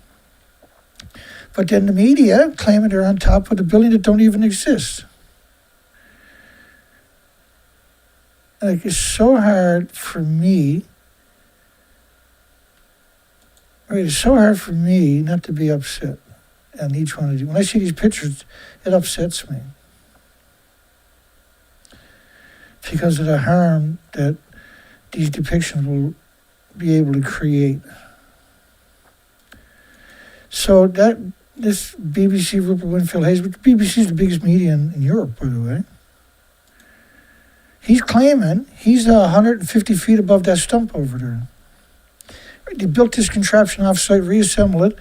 But then the media claiming they're on top of the billion that don't even exist. like, it's so hard for me. Right, it's so hard for me not to be upset on each one of these. When I see these pictures, it upsets me because of the harm that these depictions will be able to create. So that this BBC Rupert Winfield Hayes, which BBC is the biggest media in Europe, by the way, he's claiming he's 150 feet above that stump over there. They built this contraption off-site, reassembled it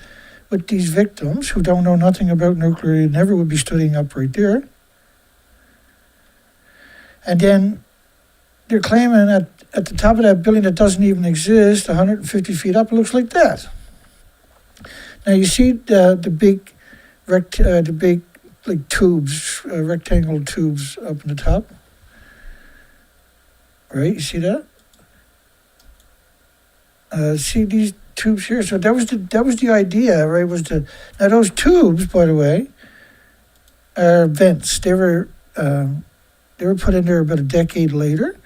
with these victims who don't know nothing about nuclear, never would be studying up right there. And then they're claiming at the top of that building that doesn't even exist, 150 feet up, it looks like that. Now you see the big like tubes, rectangle tubes up in the top, right? You see that? See these tubes here. So that was the idea, right? Now those tubes, by the way, are vents. They were put in there about a decade later,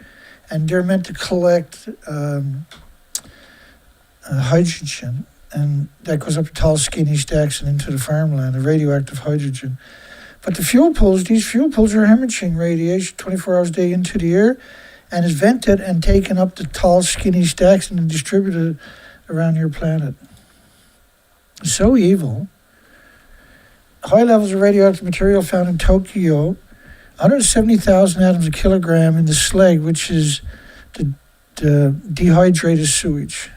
and they're meant to collect hydrogen, and that goes up tall, skinny stacks and into the farmland, the radioactive hydrogen. But these fuel pools are hemorrhaging radiation 24 hours a day into the air, and is vented and taken up the tall, skinny stacks and distributed around your planet. It's so evil. High levels of radioactive material found in Tokyo, 170,000 atoms a kilogram in the slag, which is the dehydrated sewage.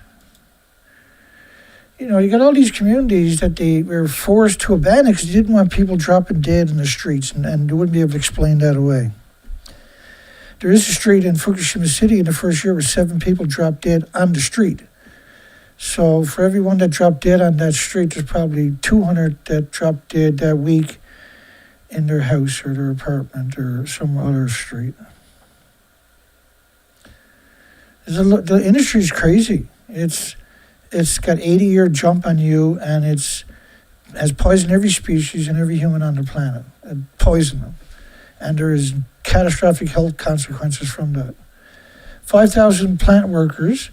You know, you got all these communities that they were forced to abandon because they didn't want people dropping dead in the streets, and they wouldn't be able to explain that away. There is a street in Fukushima City in the first year where 7 people dropped dead on the street. So for everyone that dropped dead on that street, there's probably 200 that dropped dead that week in their house or their apartment or some other street. The industry's crazy. It's got 80-year jump on you, and has poisoned every species and every human on the planet. Poisoned them. And there is catastrophic health consequences from that. 5,000 plant workers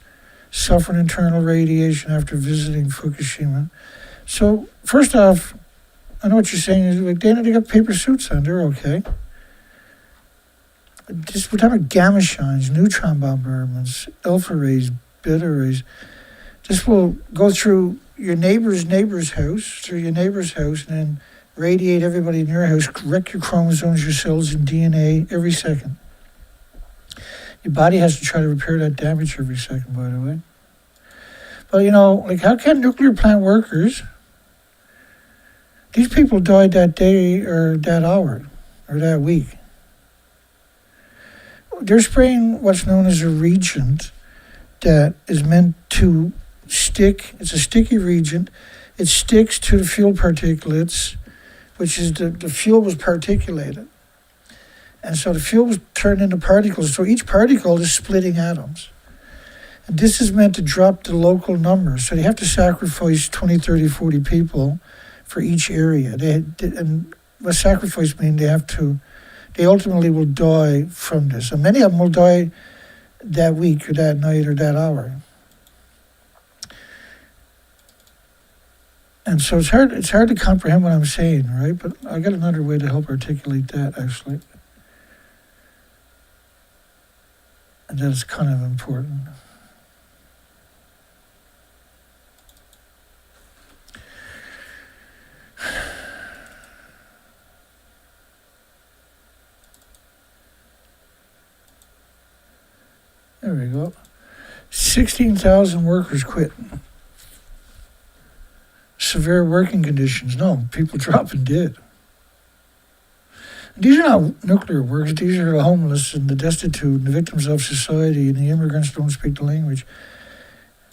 suffered internal radiation after visiting Fukushima. So first off, I know what you're saying is, like, they got paper suits on, they're okay. We're talking about gamma shines, neutron bombardments, alpha rays, beta rays. This will go through your neighbor's house, and then radiate everybody in your house, wreck your chromosomes, your cells, and DNA every second. Your body has to try to repair that damage every second, by the way. But, you know, like, how can nuclear plant workers, these people died that day or that hour or that week. They're spraying what's known as a reagent that is meant to stick. It's a sticky reagent. It sticks to the fuel particulates, which is the fuel was particulated. And so the fuel was turned into particles. So each particle is splitting atoms. And this is meant to drop the local numbers. So they have to sacrifice 20, 30, 40 people for each area. And what sacrifice means, they ultimately will die from this. And many of them will die that week or that night or that hour. And so it's hard to comprehend what I'm saying, right? But I got another way to help articulate that, actually. And that is kind of important. There we go. 16,000 workers quit. Severe working conditions. No, people dropping dead. These are not nuclear workers. These are the homeless and the destitute and the victims of society, and the immigrants don't speak the language.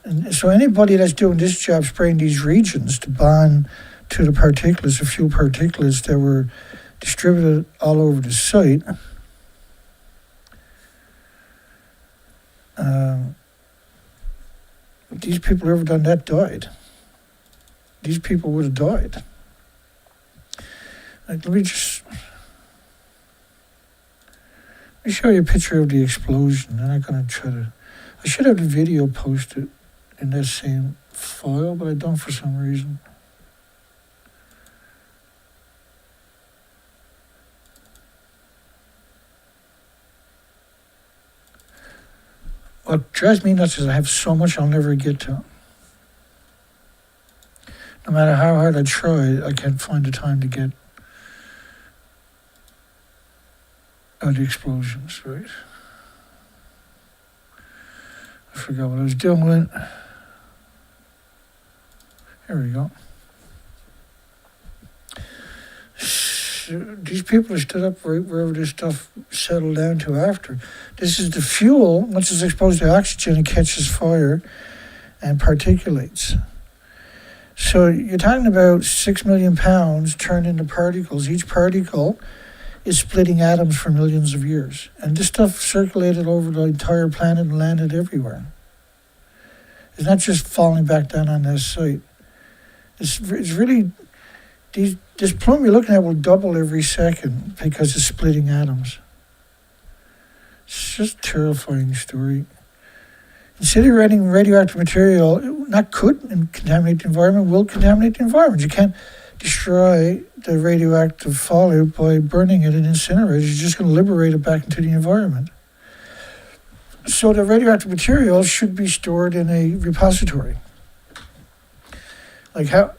And so anybody that's doing this job, spraying these regions to bond to the particulates, the fuel particulates that were distributed all over the site, these people who ever done that died. These people would have died. Like, let me just... Let me show you a picture of the explosion. I'm not going to try to... I should have the video posted in that same file, but I don't for some reason. What drives me nuts is I have so much I'll never get to. No matter how hard I try, I can't find the time to get the explosions, right? I forgot what I was doing. Here we go. These people are stood up right wherever this stuff settled down to after. This is the fuel. Once it's exposed to oxygen, it catches fire and particulates. So you're talking about 6 million pounds turned into particles. Each particle is splitting atoms for millions of years. And this stuff circulated over the entire planet and landed everywhere. It's not just falling back down on this site. It's really... This plume you're looking at will double every second because it's splitting atoms. It's just a terrifying story. Incinerating radioactive material, not could contaminate the environment, will contaminate the environment. You can't destroy the radioactive fallout by burning it in incinerators. You're just going to liberate it back into the environment. So the radioactive material should be stored in a repository. Like how...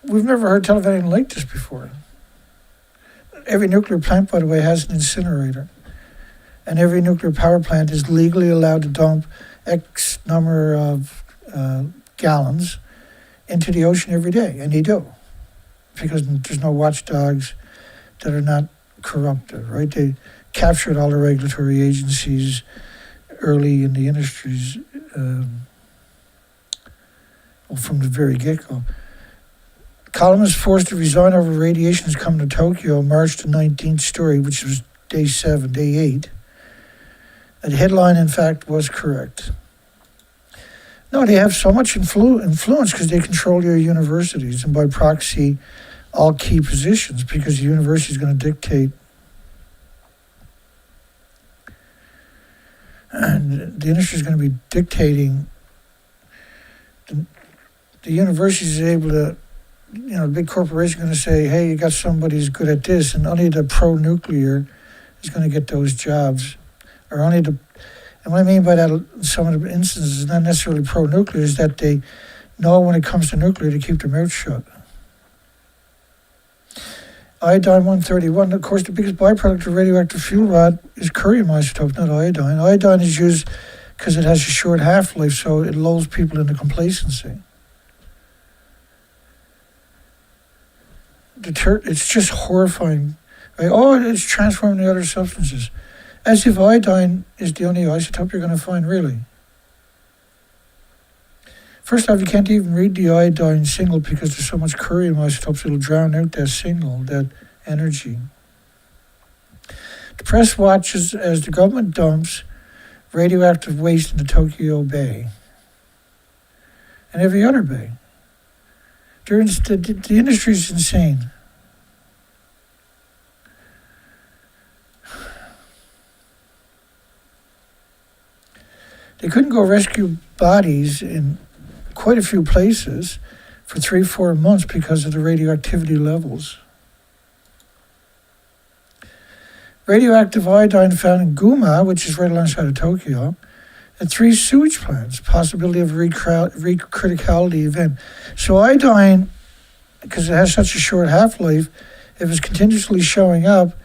We've never heard tell of anything like this before. Every nuclear plant, by the way, has an incinerator. And every nuclear power plant is legally allowed to dump X number of gallons into the ocean every day. And they do. Because there's no watchdogs that are not corrupted, right? They captured all the regulatory agencies early in the industries from the very get-go. Columnists forced to resign over radiations coming to Tokyo, March the 19th story, which was day 7, day 8. The headline, in fact, was correct. No, they have so much influence because they control your universities and by proxy all key positions because the university is going to dictate. And the industry is going to be dictating. The university is able to, a big corporation is going to say, hey, you got somebody who's good at this, and only the pro-nuclear is going to get those jobs. Or only the, and what I mean by that, in some of the instances, is not necessarily pro-nuclear, is that they know when it comes to nuclear to keep their mouth shut. Iodine-131, of course, the biggest byproduct of radioactive fuel rod is curium isotope, not iodine. Iodine is used because it has a short half-life, so it lulls people into complacency. It's just horrifying. Right? Oh, it's transforming the other substances. As if iodine is the only isotope you're going to find, really. First off, you can't even read the iodine signal because there's so much curium isotopes it'll drown out that signal, that energy. The press watches as the government dumps radioactive waste into Tokyo Bay and every other bay. The industry is insane. They couldn't go rescue bodies in quite a few places for 3-4 months because of the radioactivity levels. Radioactive iodine found in Guma, which is right alongside of Tokyo, at 3 sewage plants, possibility of recriticality event. So iodine, because it has such a short half-life, if it's continuously showing up,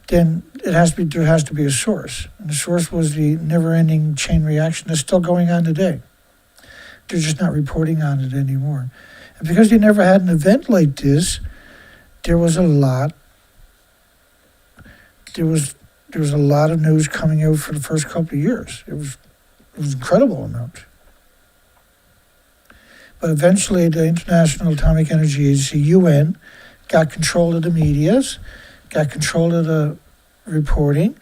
then there has to be a source. And the source was the never-ending chain reaction that's still going on today. They're just not reporting on it anymore. And because they never had an event like this, there was a lot of news coming out for the first couple of years. It was an incredible amount. But eventually the International Atomic Energy Agency, UN, got control of the medias, got control of the reporting,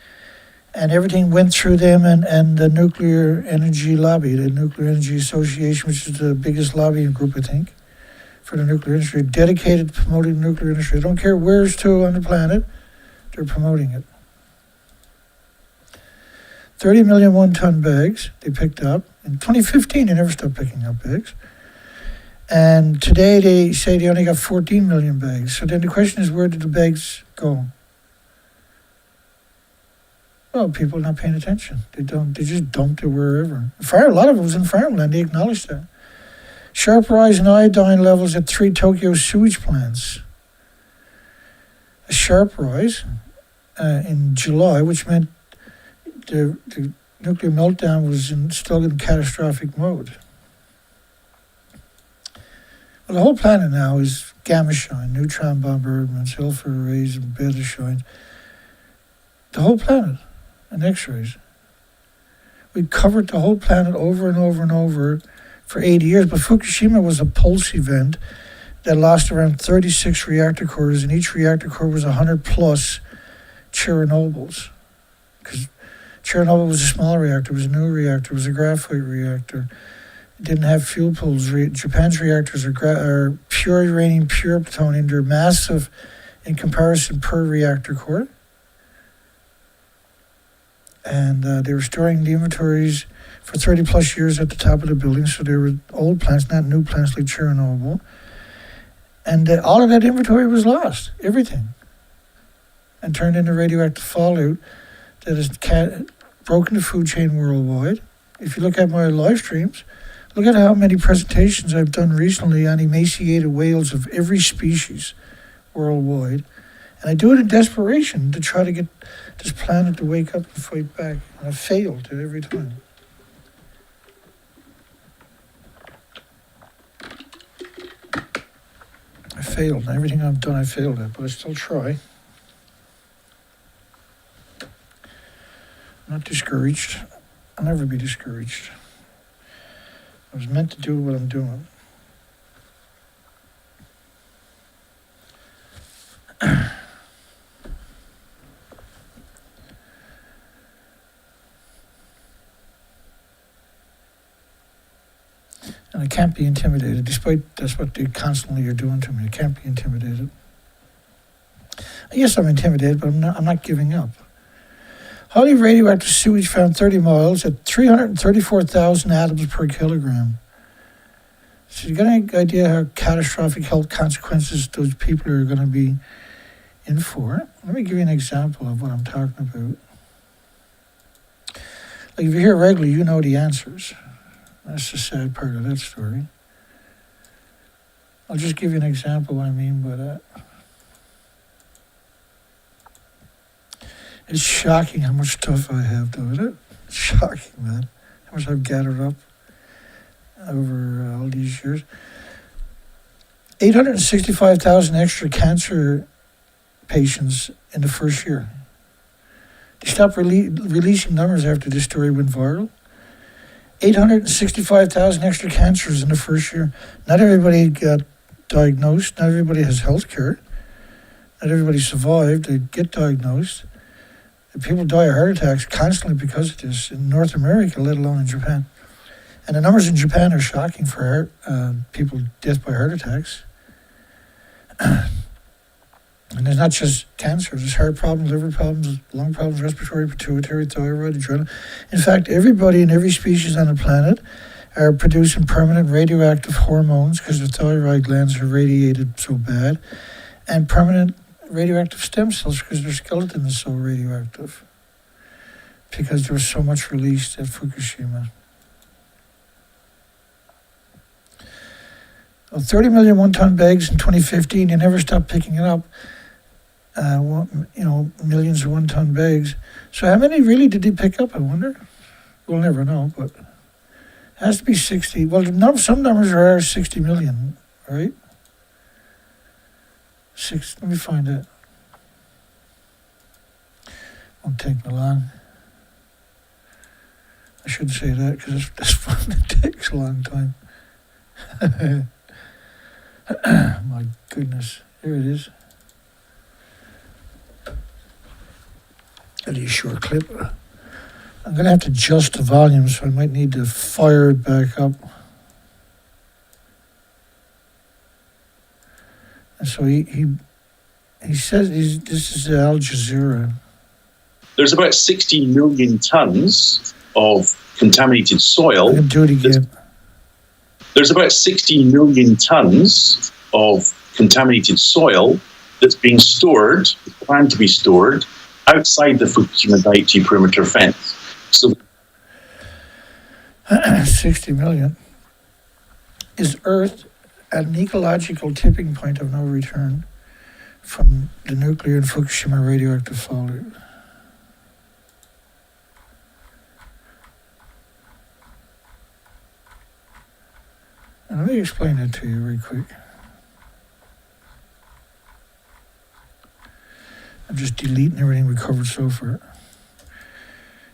and everything went through them and the Nuclear Energy Lobby, the Nuclear Energy Association, which is the biggest lobbying group, I think, for the nuclear industry, dedicated to promoting the nuclear industry. They don't care where it's to on the planet, they're promoting it. 30 million one-ton bags they picked up. In 2015, they never stopped picking up bags. And today they say they only got 14 million bags. So then the question is, where did the bags go? Well, people are not paying attention. They just dumped it wherever. A lot of it was in farmland, they acknowledged that. Sharp rise in iodine levels at 3 Tokyo sewage plants. A sharp rise in July, which meant the nuclear meltdown was still in catastrophic mode. Well, the whole planet now is gamma shine, neutron bombardments, alpha rays, and beta shine. The whole planet, and X-rays. We covered the whole planet over and over and over for 80 years, but Fukushima was a pulse event that lost around 36 reactor cores, and each reactor core was 100 plus Chernobyls. Because Chernobyl was a small reactor, it was a new reactor, it was a graphite reactor. It didn't have fuel pools. Japan's reactors are pure uranium, pure plutonium. They're massive in comparison per reactor core. And they were storing the inventories for 30 plus years at the top of the building, so they were old plants, not new plants like Chernobyl. And all of that inventory was lost, everything, and turned into radioactive fallout that has broken the food chain worldwide. If you look at my live streams, look at how many presentations I've done recently on emaciated whales of every species worldwide. And I do it in desperation to try to get this planet to wake up and fight back. And I've failed every time. I failed. Everything I've done, I failed at, but I still try. I'm not discouraged. I'll never be discouraged. I was meant to do what I'm doing. And I can't be intimidated, despite that's what they constantly are doing to me. I can't be intimidated. Yes, I'm intimidated, but I'm not giving up. Highly radioactive sewage found 30 miles at 334,000 atoms per kilogram. So you got any idea how catastrophic health consequences those people are going to be in for? Let me give you an example of what I'm talking about. Like if you're here regularly, you know the answers. That's the sad part of that story. I'll just give you an example of what I mean by that. It's shocking how much stuff I have, though, isn't it? It's shocking, man. How much I've gathered up over all these years. 865,000 extra cancer patients in the first year. They stopped releasing numbers after this story went viral. 865,000 extra cancers in the first year. Not everybody got diagnosed. Not everybody has health care. Not everybody survived. They get diagnosed. And people die of heart attacks constantly because of this in North America, let alone in Japan. And the numbers in Japan are shocking for people death by heart attacks. And there's not just cancer, there's heart problems, liver problems, lung problems, respiratory, pituitary, thyroid, adrenal. In fact, everybody in every species on the planet are producing permanent radioactive hormones because their thyroid glands are radiated so bad, and permanent radioactive stem cells because their skeleton is so radioactive because there was so much released at Fukushima. 30 million one-ton bags in 2015, you never stopped picking it up. Millions of one-ton bags. So how many really did they pick up, I wonder? We'll never know, but it has to be 60. Well, some numbers are 60 million, right? Let me find it. Won't take me long. I should say that because that's fun. It takes a long time. My goodness, here it is. That'll be a short clip. I'm going to have to adjust the volume, so I might need to fire it back up. And so he says, this is Al Jazeera. There's about 60 million tons of contaminated soil. I can do it again. There's about 60 million tons of contaminated soil that's being stored, planned to be stored, outside the Fukushima Daiichi perimeter fence. So 60 million. Is Earth at an ecological tipping point of no return from the nuclear and Fukushima radioactive fallout? And let me explain that to you very quick. I'm just deleting everything we covered so far.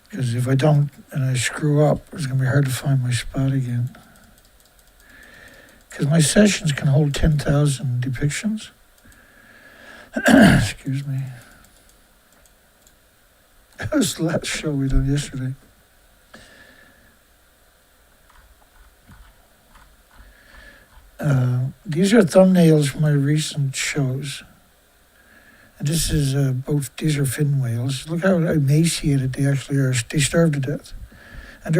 Because if I don't and I screw up, it's going to be hard to find my spot again. Because my sessions can hold 10,000 depictions. Excuse me. That was the last show we done yesterday. These are thumbnails from my recent shows. And this is these are fin whales. Look how emaciated they actually are. They starve to death. And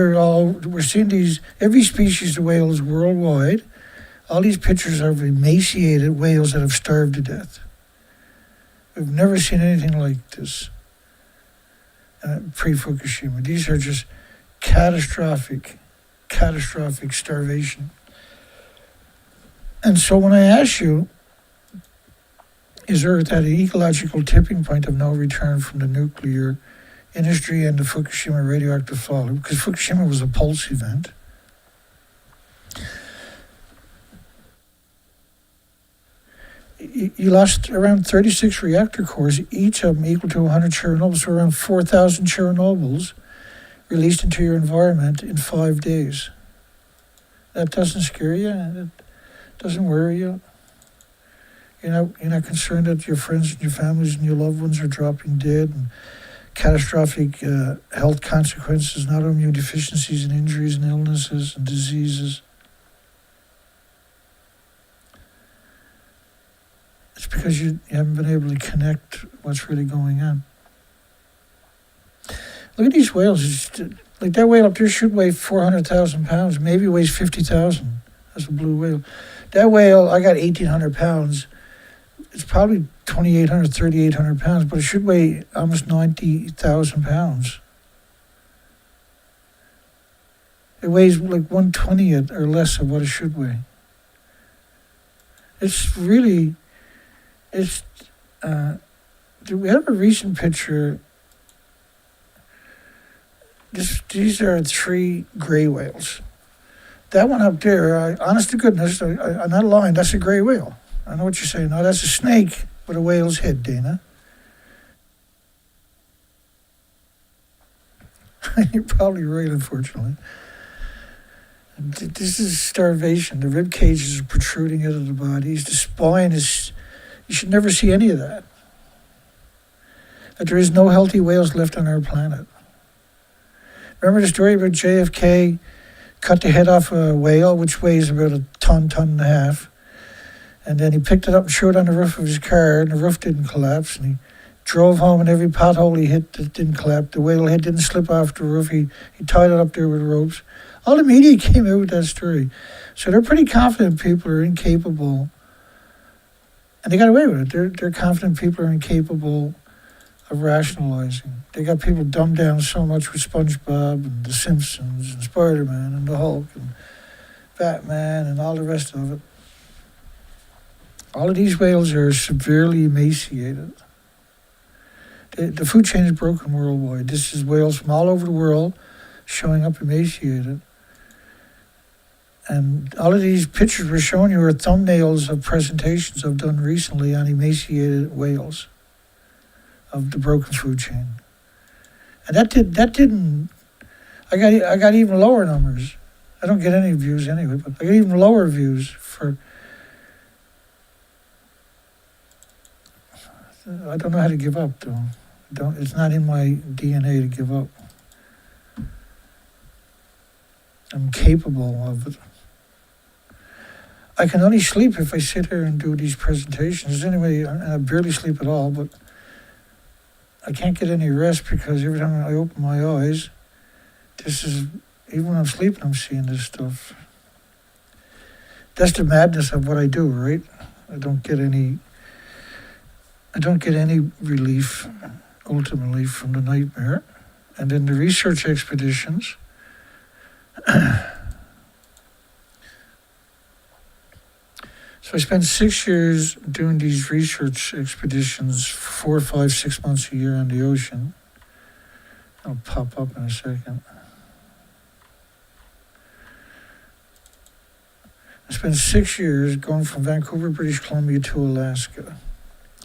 we're seeing these, every species of whales worldwide, all these pictures are of emaciated whales that have starved to death. We've never seen anything like this pre-Fukushima. These are just catastrophic starvation. And so when I ask you, is Earth at an ecological tipping point of no return from the nuclear industry and the Fukushima radioactive fallout? Because Fukushima was a pulse event. You lost around 36 reactor cores, each of them equal to 100 Chernobyls, so around 4,000 Chernobyls released into your environment in 5 days. That doesn't scare you? It doesn't worry you? You're not concerned that your friends and your families and your loved ones are dropping dead and catastrophic health consequences, not autoimmune deficiencies and injuries and illnesses and diseases. It's because you haven't been able to connect what's really going on. Look at these whales. Like that whale up there should weigh 400,000 pounds, maybe weighs 50,000. That's a blue whale. That whale, I got 1,800 pounds. It's probably 2,800, 3,800 pounds, but it should weigh almost 90,000 pounds. It weighs like 1/20th or less of what it should weigh. It's really, we have a recent picture. These are 3 gray whales. That one up there, honest to goodness, I'm not lying, that's a gray whale. I know what you're saying. No, that's a snake with a whale's head, Dana. You're probably right, unfortunately. This is starvation. The rib cages are protruding out of the bodies. The spine is... You should never see any of that. That there is no healthy whales left on our planet. Remember the story about JFK cut the head off a whale, which weighs about a ton and a half. And then he picked it up and threw it on the roof of his car, and the roof didn't collapse. And he drove home, and every pothole he hit that didn't collapse. The whale head didn't slip off the roof. He tied it up there with ropes. All the media came out with that story. So they're pretty confident people are incapable. And they got away with it. They're confident people are incapable of rationalizing. They got people dumbed down so much with SpongeBob and The Simpsons and Spider-Man and the Hulk and Batman and all the rest of it. All of these whales are severely emaciated. The food chain is broken worldwide. This is whales from all over the world showing up emaciated. And all of these pictures we're showing you are thumbnails of presentations I've done recently on emaciated whales of the broken food chain. And that didn't. I got even lower numbers. I don't get any views anyway, but I get even lower views for. I don't know how to give up, though. It's not in my DNA to give up. I'm capable of it. I can only sleep if I sit here and do these presentations. Anyway, I barely sleep at all, but I can't get any rest because every time I open my eyes, this is, even when I'm sleeping, I'm seeing this stuff. That's the madness of what I do, right? I don't get any relief ultimately from the nightmare. And then the research expeditions. So I spent 6 years doing these research expeditions, 4, 5, 6 months a year on the ocean. I'll pop up in a second. I spent 6 years going from Vancouver, British Columbia to Alaska.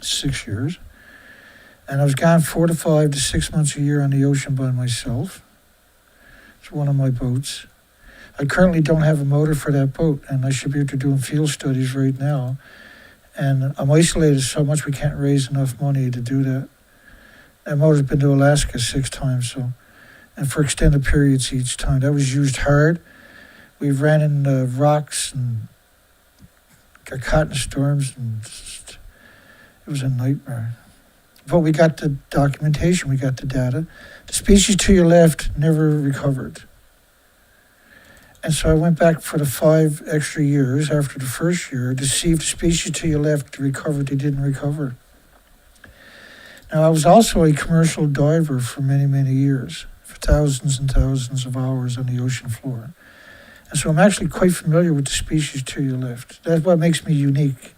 6 years. And I was gone 4 to 5 to 6 months a year on the ocean by myself. It's one of my boats. I currently don't have a motor for that boat, and I should be doing field studies right now. And I'm isolated so much we can't raise enough money to do that. That motor's been to Alaska 6 times, and for extended periods each time. That was used hard. We ran into rocks and got caught in storms, and it was a nightmare. But we got the documentation, we got the data. The species to your left never recovered. And so I went back for the 5 extra years after the first year to see if the species to your left recovered. They didn't recover. Now, I was also a commercial diver for many, many years, for thousands and thousands of hours on the ocean floor. And so I'm actually quite familiar with the species to your left. That's what makes me unique.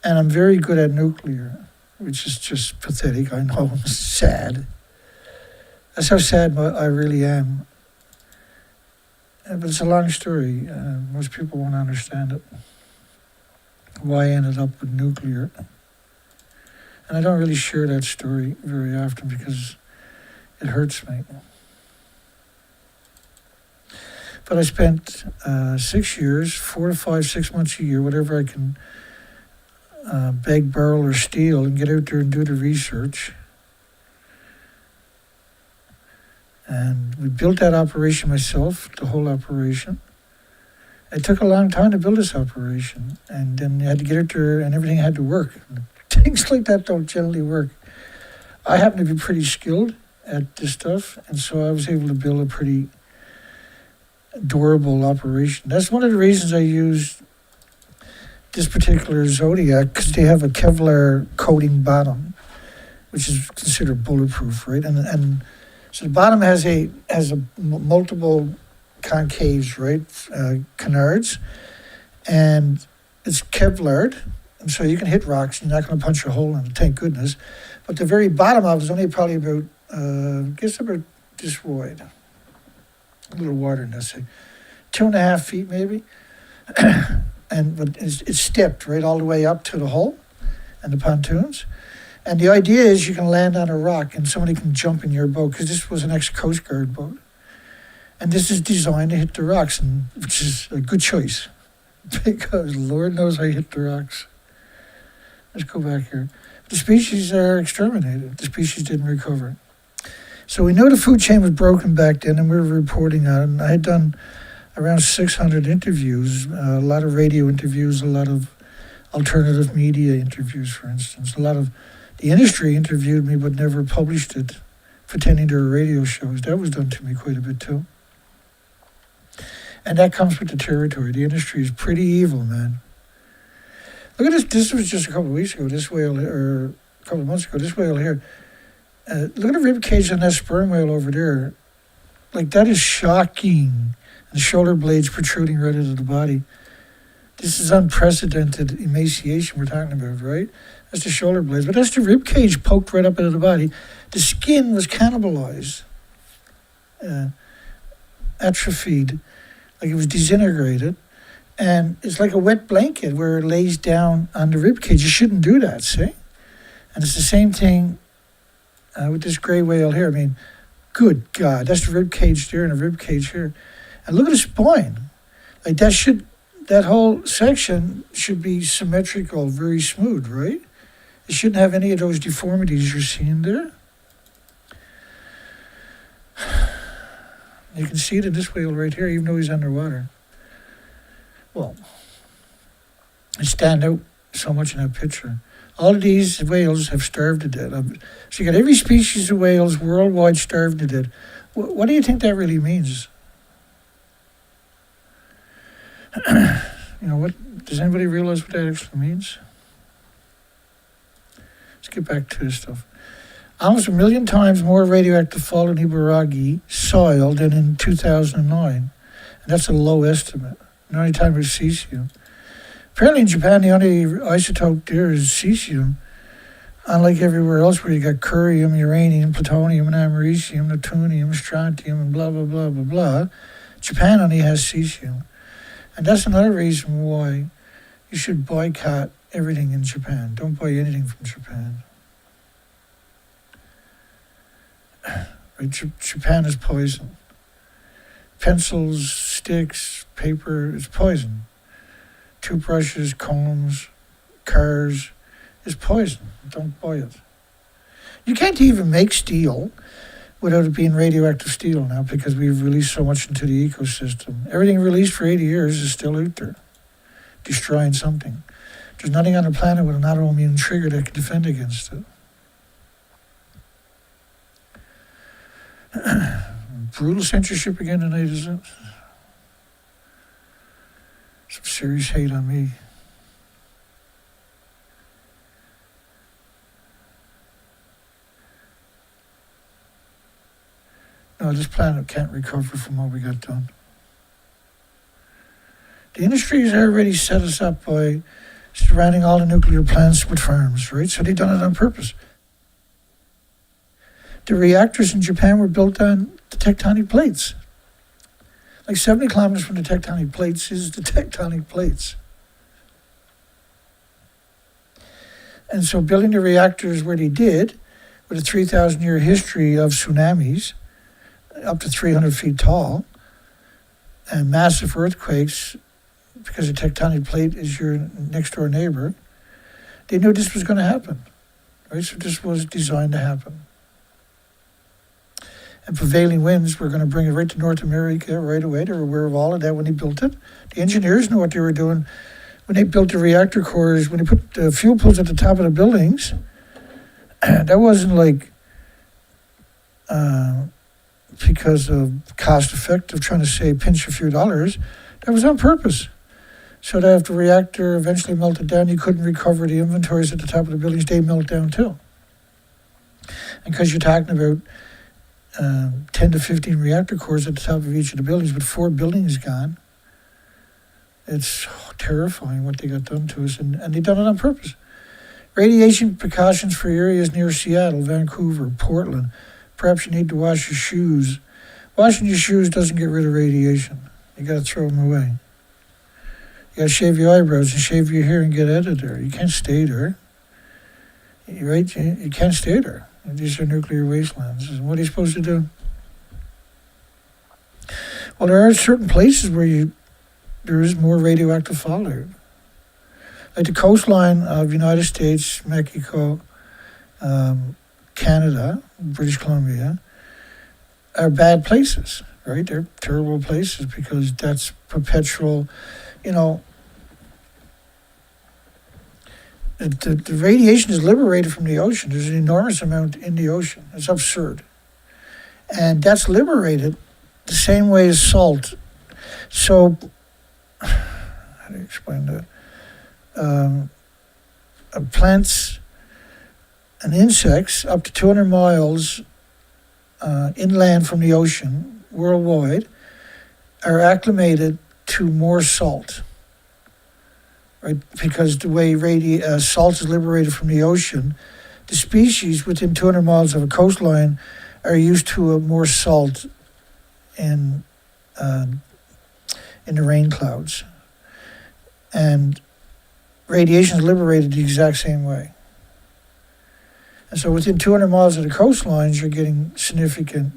And I'm very good at nuclear, which is just pathetic. I know, I'm sad. That's how sad I really am. But it's a long story. Most people won't understand it. Why I ended up with nuclear. And I don't really share that story very often because it hurts me. But I spent 6 years, 4 to 5, 6 months a year, whatever I can beg, borrow, or steal, and get out there and do the research. And we built that operation myself, the whole operation. It took a long time to build this operation, and then you had to get out there, and everything had to work. Things like that don't generally work. I happen to be pretty skilled at this stuff, and so I was able to build a pretty durable operation. That's one of the reasons I used this particular Zodiac, because they have a Kevlar coating bottom, which is considered bulletproof, right? And so the bottom has multiple concaves, right? Canards, and it's Kevlared, and so you can hit rocks. You're not going to punch a hole in it, thank goodness. But the very bottom of it is only probably about, about this wide. A little wider than this, 2.5 feet maybe. But it's stepped right all the way up to the hull and the pontoons. And the idea is you can land on a rock and somebody can jump in your boat, because this was an ex-Coast Guard boat. And this is designed to hit the rocks, which is a good choice, because Lord knows I hit the rocks. Let's go back here. The species are exterminated. The species didn't recover. So we know the food chain was broken back then, and we were reporting on it. And I had done around 600 interviews, a lot of radio interviews, a lot of alternative media interviews, for instance. A lot of the industry interviewed me but never published it, pretending they were radio shows. That was done to me quite a bit too. And that comes with the territory. The industry is pretty evil, man. Look at this. This was just a couple of weeks ago. This whale, or a couple of months ago, this whale here. Look at the rib cage on that sperm whale over there. Like, that is shocking. The shoulder blades protruding right out of the body. This is unprecedented emaciation we're talking about, right? That's the shoulder blades. But that's the rib cage poked right up out of the body. The skin was cannibalized, atrophied, like it was disintegrated. And it's like a wet blanket where it lays down on the rib cage. You shouldn't do that, see? And it's the same thing with this gray whale here. I mean, good God, that's the rib cage there and the rib cage here. And look at the spine. Like, that whole section should be symmetrical, very smooth, right? It shouldn't have any of those deformities you're seeing there. You can see it in this whale right here, even though he's underwater. Well, it stands so much in that picture. All of these whales have starved to death. So you got every species of whales worldwide starved to death. What do you think that really means? What does anybody realize what that actually means? Let's get back to this stuff. Almost 1 million times more radioactive fallout in Ibaraki soil than in 2009. And that's a low estimate. The only time it's cesium. Apparently in Japan, the only isotope there is cesium. Unlike everywhere else where you got curium, uranium, plutonium, and americium, neptunium, strontium, and blah, blah, blah, blah, blah. Japan only has cesium. And that's another reason why you should boycott everything in Japan. Don't buy anything from Japan. Right? Japan is poison. Pencils, sticks, paper is poison. Toothbrushes, combs, cars is poison. Don't buy it. You can't even make steel without it being radioactive steel now because we've released so much into the ecosystem. Everything released for 80 years is still out there, destroying something. There's nothing on the planet with an autoimmune trigger that can defend against it. Brutal censorship again tonight, isn't it? Some serious hate on me. No, this planet can't recover from what we got done. The industry has already set us up by surrounding all the nuclear plants with farms, right? So they've done it on purpose. The reactors in Japan were built on the tectonic plates. Like 70 kilometers from the tectonic plates is the tectonic plates. And so building the reactors where they did, with a 3,000-year history of tsunamis, up to 300 feet tall, and massive earthquakes, because the tectonic plate is your next-door neighbor, they knew this was going to happen, right? So this was designed to happen. And prevailing winds were going to bring it right to North America right away. They were aware of all of that when they built it. The engineers knew what they were doing when they built the reactor cores, when they put the fuel pools at the top of the buildings. That wasn't like because of cost effective, trying to say pinch a few dollars. That was on purpose. So that if the reactor eventually melted down, you couldn't recover the inventories at the top of the buildings, they melt down too. And because you're talking about 10 to 15 reactor cores at the top of each of the buildings, with 4 buildings gone, it's terrifying what they got done to us, and they done it on purpose. Radiation precautions for areas near Seattle, Vancouver, Portland. Perhaps you need to wash your shoes. Washing your shoes doesn't get rid of radiation. You got to throw them away. You got to shave your eyebrows and shave your hair and get out of there. You can't stay there. Right? You can't stay there. These are nuclear wastelands. What are you supposed to do? Well, there are certain places where there is more radioactive fallout. Like the coastline of United States, Mexico, Canada, British Columbia, are bad places, right? They're terrible places because that's perpetual, the radiation is liberated from the ocean. There's an enormous amount in the ocean. It's absurd. And that's liberated the same way as salt. So, how do you explain that? Plants and insects up to 200 miles inland from the ocean, worldwide, are acclimated to more salt. Right? Because the way salt is liberated from the ocean, the species within 200 miles of a coastline are used to more salt in the rain clouds. And radiation is liberated the exact same way. And so within 200 miles of the coastlines, you're getting significant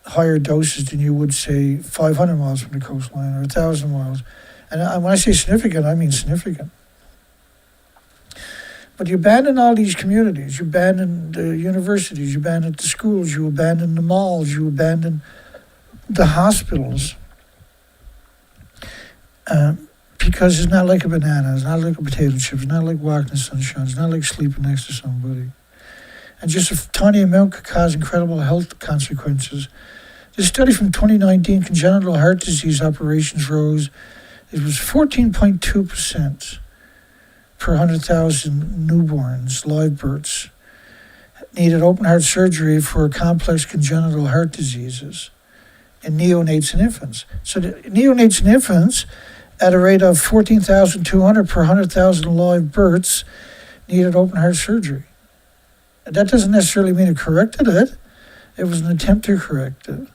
higher doses than you would, say, 500 miles from the coastline or 1,000 miles. And when I say significant, I mean significant. But you abandon all these communities. You abandon the universities. You abandon the schools. You abandon the malls. You abandon the hospitals. because it's not like a banana, it's not like a potato chip, it's not like walking in the sunshine, it's not like sleeping next to somebody. And just a tiny amount could cause incredible health consequences. This study from 2019, congenital heart disease operations rose. It was 14.2% per 100,000 newborns, live births, needed open heart surgery for complex congenital heart diseases in neonates and infants. So the neonates and infants, at a rate of 14,200 per 100,000 live births, needed open heart surgery. And that doesn't necessarily mean it corrected it. It was an attempt to correct it.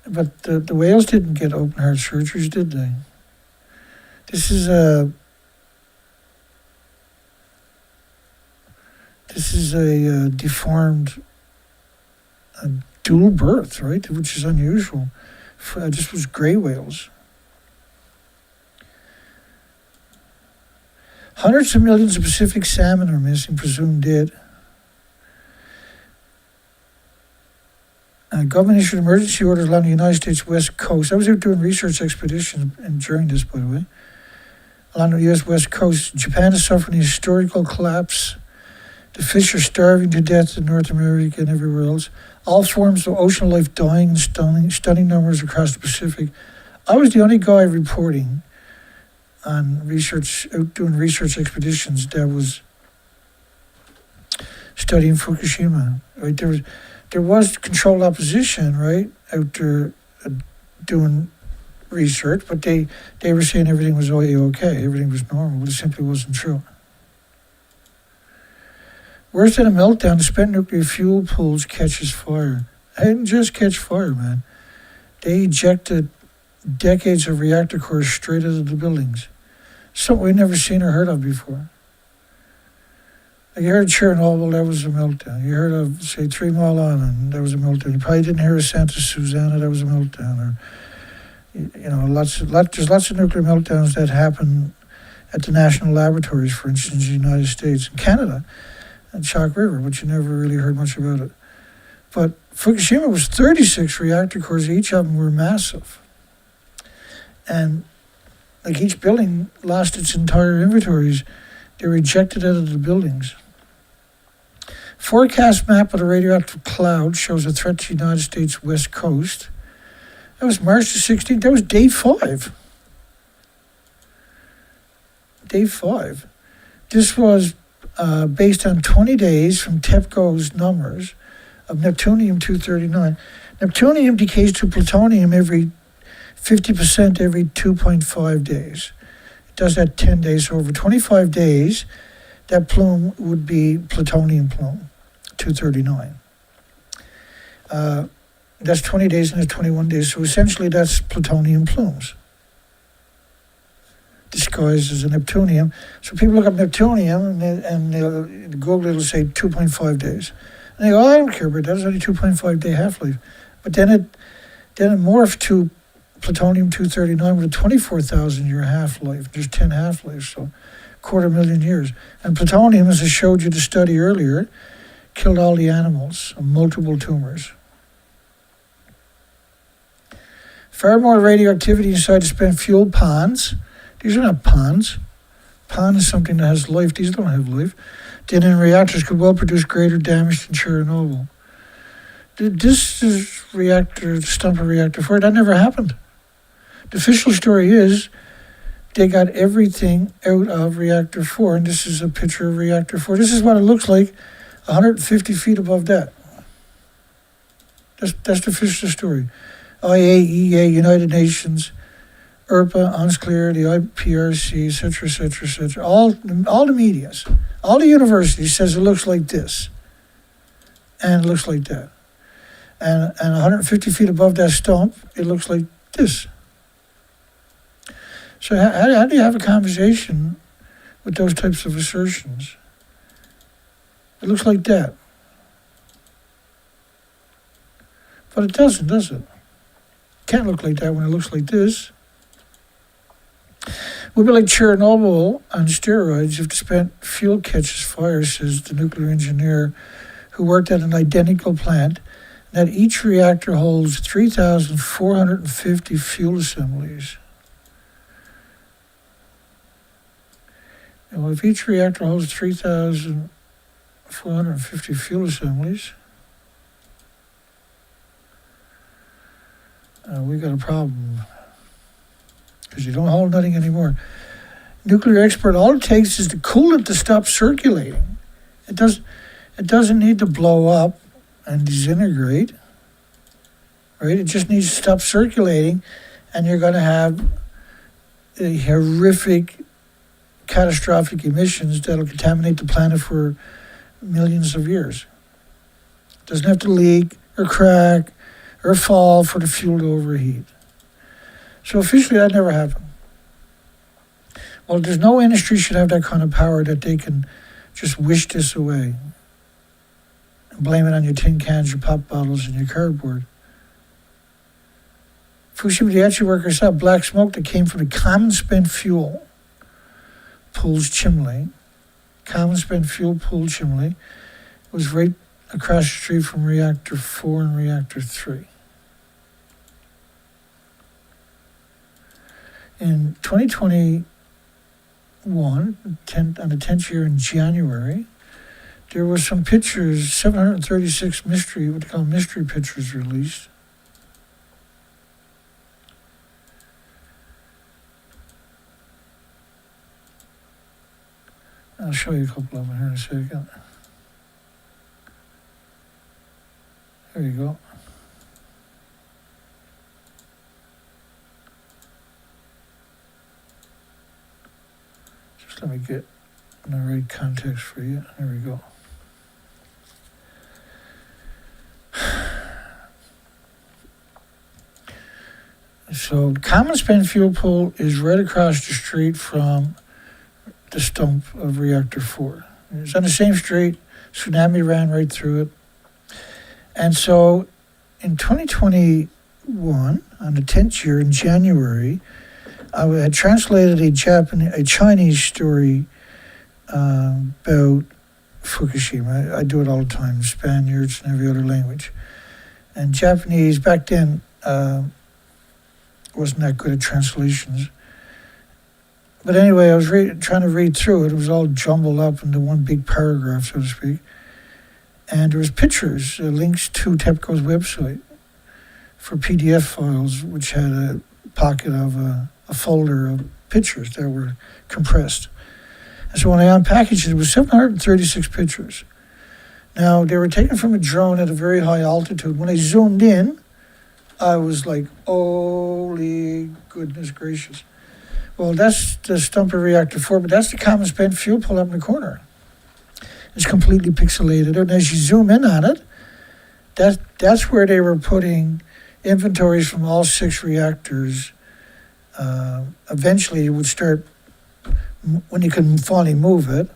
But the whales didn't get open heart surgeries, did they? This is a deformed dual birth, right? Which is unusual. This was gray whales. Hundreds of millions of Pacific salmon are missing, presumed dead. Government issued emergency orders along the United States West Coast. I was out doing research expeditions and during this, by the way. Along the U.S. West Coast, Japan is suffering a historical collapse. The fish are starving to death in North America and everywhere else. All forms of ocean life dying in stunning numbers across the Pacific. I was the only guy reporting on research, out doing research expeditions that was studying Fukushima. Right, there was controlled opposition, right, out there doing research, but they were saying everything was okay, everything was normal, but it simply wasn't true. Worse than a meltdown, the spent nuclear fuel pools catches fire. They didn't just catch fire, man. They ejected decades of reactor cores straight out of the buildings. Something we'd never seen or heard of before. Like you heard Chernobyl, that was a meltdown. You heard of, say, 3 Mile Island, that was a meltdown. You probably didn't hear of Santa Susana, that was a meltdown. Or, you know, there's lots of nuclear meltdowns that happen at the national laboratories, for instance, in the United States and Canada, and Chalk River, but you never really heard much about it. But Fukushima was 36 reactor cores, each of them were massive. And like each building lost its entire inventories. They were ejected out of the buildings. Forecast map of the radioactive cloud shows a threat to the United States West Coast. That was March the 16th. That was day 5. Day 5. This was based on 20 days from TEPCO's numbers of Neptunium-239. Neptunium decays to plutonium every 50% every 2.5 days. It does that 10 days. So over 25 days, that plume would be plutonium plume, 239. That's 20 days and that's 21 days. So essentially that's plutonium plumes disguised as a Neptunium. So people look up Neptunium and they'll Google it'll say 2.5 days. And they go, oh, I don't care about that. It's only 2.5 day half-life. But then it morphed to plutonium-239 with a 24,000 year half-life. There's 10 half-lives, so 250,000 years. And plutonium, as I showed you the study earlier, killed all the animals, multiple tumors. Far more radioactivity inside the spent fuel ponds. These are not ponds. Pond is something that has life. These don't have life. Then in reactors could well produce greater damage than Chernobyl. This is the stump of reactor 4. That never happened. The official story is they got everything out of reactor 4, and this is a picture of reactor 4. This is what it looks like 150 feet above that. That's the official story. IAEA, United Nations, ERPA, UNSCLEAR, the IPRC, et cetera, all the medias, all the universities says it looks like this, and it looks like that. And 150 feet above that stump, it looks like this. So how do you have a conversation with those types of assertions? It looks like that. But it doesn't, does it? Can't look like that when it looks like this. Would be like Chernobyl on steroids if the spent fuel catches fire, says the nuclear engineer who worked at an identical plant that each reactor holds 3,450 fuel assemblies. And if each reactor holds 3,450 fuel assemblies, we got a problem. Because you don't hold nothing anymore. Nuclear expert, all it takes is the coolant to stop circulating. It doesn't need to blow up and disintegrate, right? It just needs to stop circulating, and you're going to have horrific, catastrophic emissions that'll contaminate the planet for millions of years. It doesn't have to leak or crack or fall for the fuel to overheat. So officially, that never happened. Well, there's no industry should have that kind of power that they can just wish this away and blame it on your tin cans, your pop bottles, and your cardboard. Fukushima Daiichi workers saw black smoke that came from the common spent fuel pool's chimney. Common spent fuel pool chimney. It was right across the street from reactor 4 and reactor 3. In 2021, on the 10th year in January, there were some pictures, 736 what they call mystery pictures released. I'll show you a couple of them here in a second. There you go. Just let me get in the right context for you. There we go. So the common spent fuel pool is right across the street from the stump of reactor 4. It's on the same street. Tsunami ran right through it. And so in 2021, on the 10th year in January, I had translated a Chinese story about Fukushima. I do it all the time, Spaniards and every other language. And Japanese, back then, wasn't that good at translations. But anyway, I was trying to read through it. It was all jumbled up into one big paragraph, so to speak. And there was pictures, links to TEPCO's website for PDF files, which had a pocket of a folder of pictures that were compressed. And so when I unpackaged it, it was 736 pictures. Now, they were taken from a drone at a very high altitude. When I zoomed in, I was like, holy goodness gracious. Well, that's the stump of reactor 4, but that's the common spent fuel pool up in the corner. It's completely pixelated. And as you zoom in on it, that's where they were putting inventories from all 6 reactors. Eventually, it would start, when you could finally move it,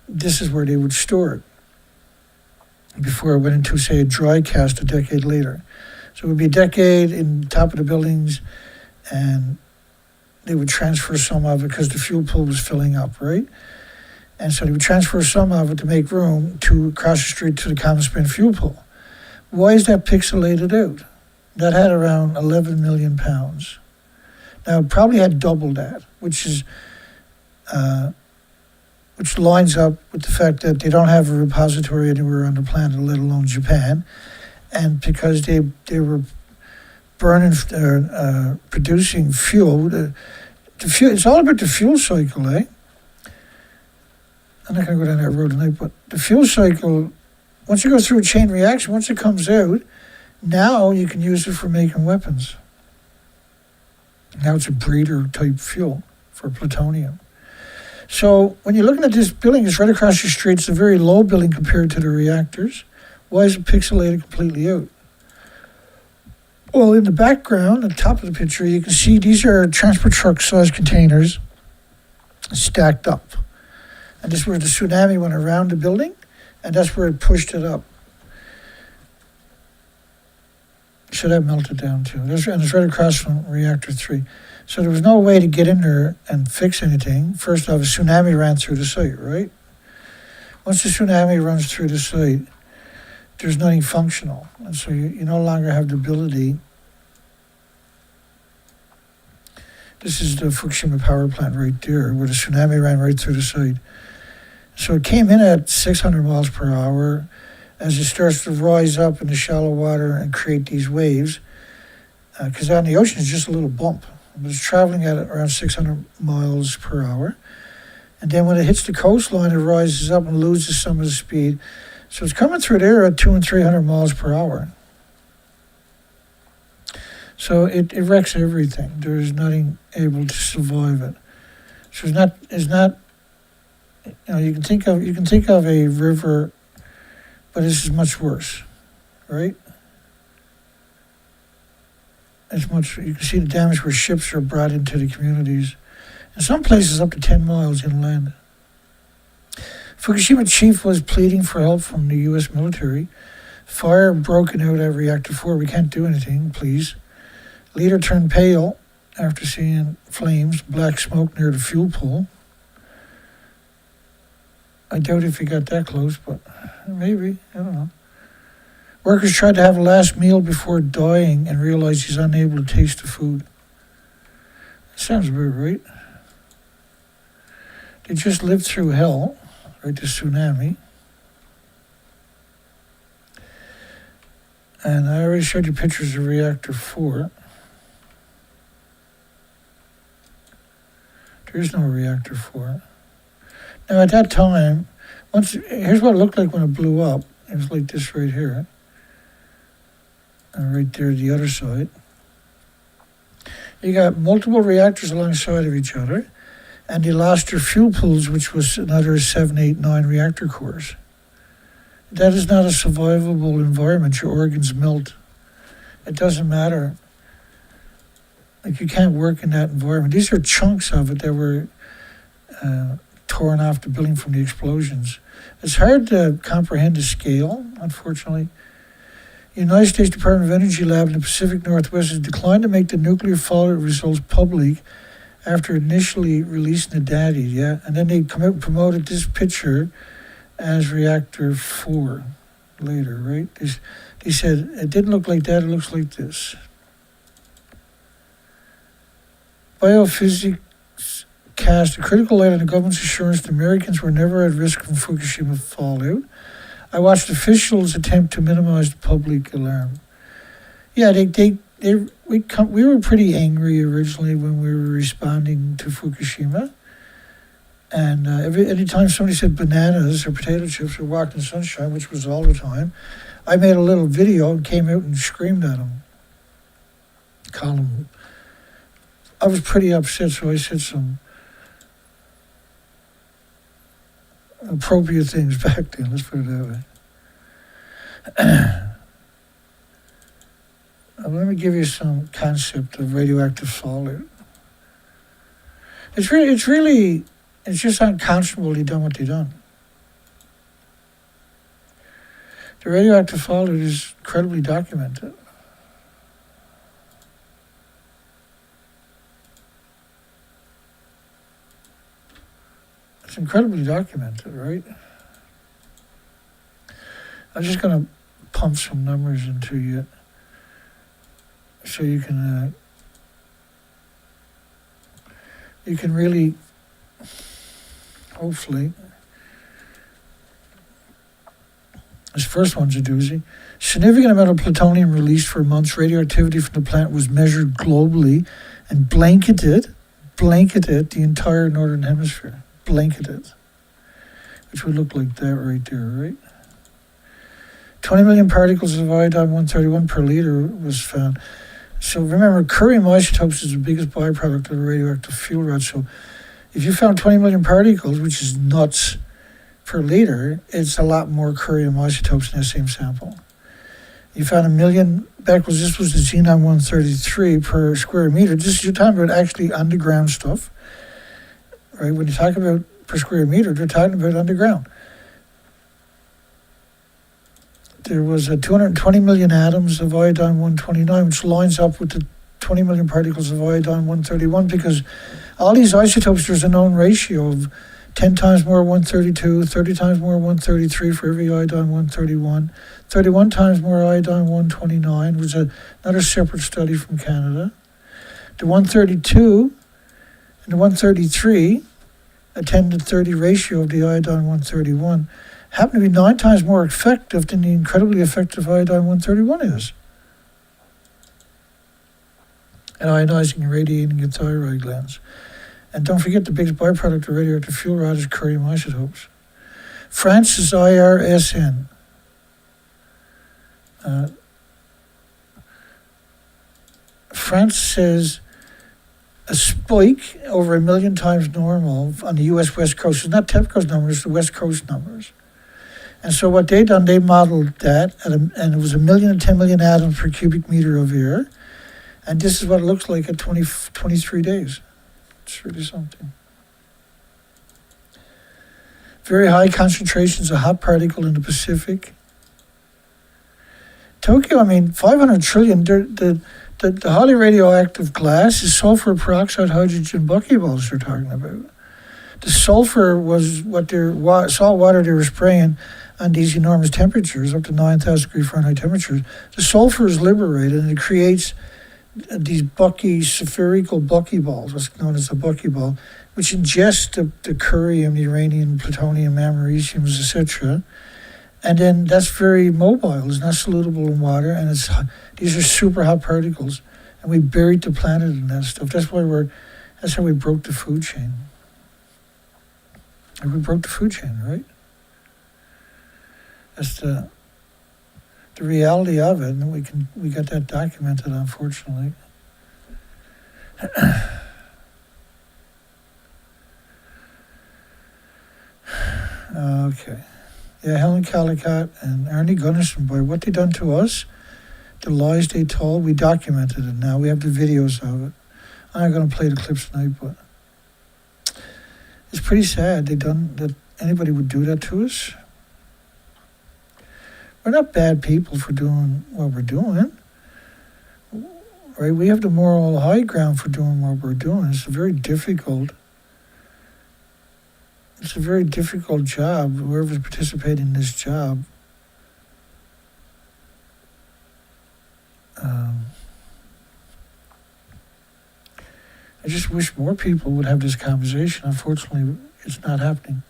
this is where they would store it before it went into, say, a dry cast a decade later. So it would be a decade in the top of the buildings, and they would transfer some of it because the fuel pool was filling up, right? And so they would transfer some of it to make room to cross the street to the common spent fuel pool. Why is that pixelated out? That had around 11 million pounds. Now, it probably had double that, which lines up with the fact that they don't have a repository anywhere on the planet, let alone Japan. And because they were producing fuel, the fuel, it's all about the fuel cycle, eh? I'm not going to go down that road tonight, but the fuel cycle, once you go through a chain reaction, once it comes out, now you can use it for making weapons. Now it's a breeder type fuel for plutonium. So when you're looking at this building, it's right across the street. It's a very low building compared to the reactors. Why is it pixelated completely out? Well, in the background, at the top of the picture, you can see these are transport truck-sized containers stacked up. And this is where the tsunami went around the building, and that's where it pushed it up. So that melted down too. And it's right across from reactor 3. So there was no way to get in there and fix anything. First off, a tsunami ran through the site, right? Once the tsunami runs through the site, there's nothing functional. And so you no longer have the ability. This is the Fukushima power plant right there, where the tsunami ran right through the side. So it came in at 600 miles per hour. As it starts to rise up in the shallow water and create these waves, because on the ocean it's just a little bump, but it's traveling at around 600 miles per hour. And then when it hits the coastline, it rises up and loses some of the speed. So it's coming through there at 200 and 300 miles per hour. So it wrecks everything. There is nothing able to survive it. So it's not. You can think of a river, but this is much worse, right? It's much. You can see the damage where ships are brought into the communities. In some places, up to 10 miles inland. Fukushima chief was pleading for help from the U.S. military. Fire broken out at reactor 4. We can't do anything, please. Leader turned pale after seeing flames, black smoke near the fuel pool. I doubt if he got that close, but maybe. I don't know. Workers tried to have a last meal before dying and realized he's unable to taste the food. Sounds about right. They just lived through hell, right, the tsunami. And I already showed you pictures of reactor 4. There is no reactor 4. Now at that time, here's what it looked like when it blew up. It was like this right here. And right there, the other side. You got multiple reactors alongside of each other. And they lost their fuel pools, which was another 7, 8, 9 reactor cores. That is not a survivable environment. Your organs melt. It doesn't matter. Like, you can't work in that environment. These are chunks of it that were torn off the building from the explosions. It's hard to comprehend the scale, unfortunately. The United States Department of Energy lab in the Pacific Northwest has declined to make the nuclear fallout results public after initially releasing the data, yeah? And then they come out and promoted this picture as reactor 4 later, right? They said, it didn't look like that, it looks like this. Biophysics cast a critical light on the government's assurance that Americans were never at risk from Fukushima fallout. I watched officials attempt to minimize the public alarm. Yeah, we were pretty angry originally when we were responding to Fukushima. And anytime somebody said bananas or potato chips or walked in sunshine, which was all the time, I made a little video and came out and screamed at them. Called them. I was pretty upset, so I said some appropriate things back then, let's put it that way. Let me give you some concept of radioactive fallout. It's just unconscionable they done what they done. The radioactive fallout is incredibly documented. It's incredibly documented, right? I'm just going to pump some numbers into you so you can really, hopefully, this first one's a doozy. Significant amount of plutonium released for months. Radioactivity from the plant was measured globally and blanketed the entire northern hemisphere. Blanketed, which would look like that right there, right? 20 million particles of iodine-131 per liter was found. So remember, curium isotopes is the biggest byproduct of the radioactive fuel rod. So if you found 20 million particles, which is nuts, per liter, it's a lot more curium isotopes in that same sample. You found 1 million becquerels. This was the xenon-133 per square meter. You're talking about actually underground stuff. Right, when you talk about per square meter, they're talking about underground. There was 220 million atoms of iodine-129, which lines up with the 20 million particles of iodine-131, because all these isotopes, there's a known ratio of 10 times more 132, 30 times more 133 for every iodine 131, 31 times more iodine 129 was another separate study from Canada. The 132 and the 133, a 10 to 30 ratio of the iodine 131, happen to be 9 times more effective than the incredibly effective iodine 131 is at ionizing and radiating your thyroid glands. And don't forget the biggest byproduct of radioactive fuel rod is curium isotopes. France's IRSN. France says a spike over 1 million times normal on the US West Coast. It's not TEPCO's numbers, the West Coast numbers. And so what they done, they modeled that, and it was 1 million and 10 million atoms per cubic meter of air. And this is what it looks like at 23 days. It's really something. Very high concentrations of hot particle in the Pacific. Tokyo, 500 trillion. The highly radioactive glass is sulfur peroxide, hydrogen buckyballs they're talking about. The sulfur was what salt water they were spraying on these enormous temperatures, up to 9,000 degree Fahrenheit temperatures. The sulfur is liberated and it creates these spherical buckyballs, what's known as a buckyball, which ingest the curium, the uranium, plutonium, americiums, etc. And then that's very mobile. It's not solutable in water, and these are super hot particles. And we buried the planet in that stuff. That's how we broke the food chain. And we broke the food chain, right? That's the reality of it, and we got that documented, unfortunately. Okay. Yeah, Helen Caldicott and Ernie Gunnison, boy, what they done to us, the lies they told, we documented it now. We have the videos of it. I'm not going to play the clips tonight, but it's pretty sad that anybody would do that to us. We're not bad people for doing what we're doing, right? We have the moral high ground for doing what we're doing. It's a very difficult job, whoever's participating in this job. I just wish more people would have this conversation. Unfortunately, it's not happening.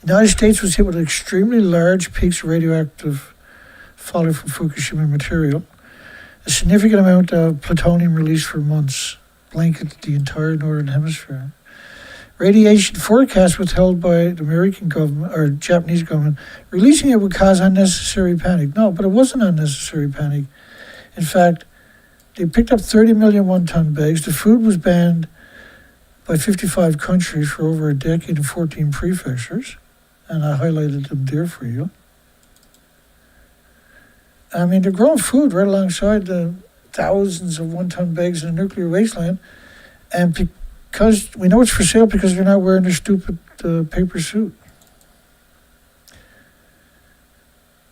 The United States was hit with extremely large peaks of radioactive fallout from Fukushima material. A significant amount of plutonium released for months blanketed the entire northern hemisphere. Radiation forecast withheld by the American government or Japanese government, releasing it would cause unnecessary panic. No, but it wasn't unnecessary panic. In fact, they picked up 30 million one-ton bags. The food was banned by 55 countries for over a decade in 14 prefectures. And I highlighted them there for you. They're growing food right alongside the thousands of one-ton bags in the nuclear wasteland. And because we know it's for sale because they're not wearing their stupid paper suit.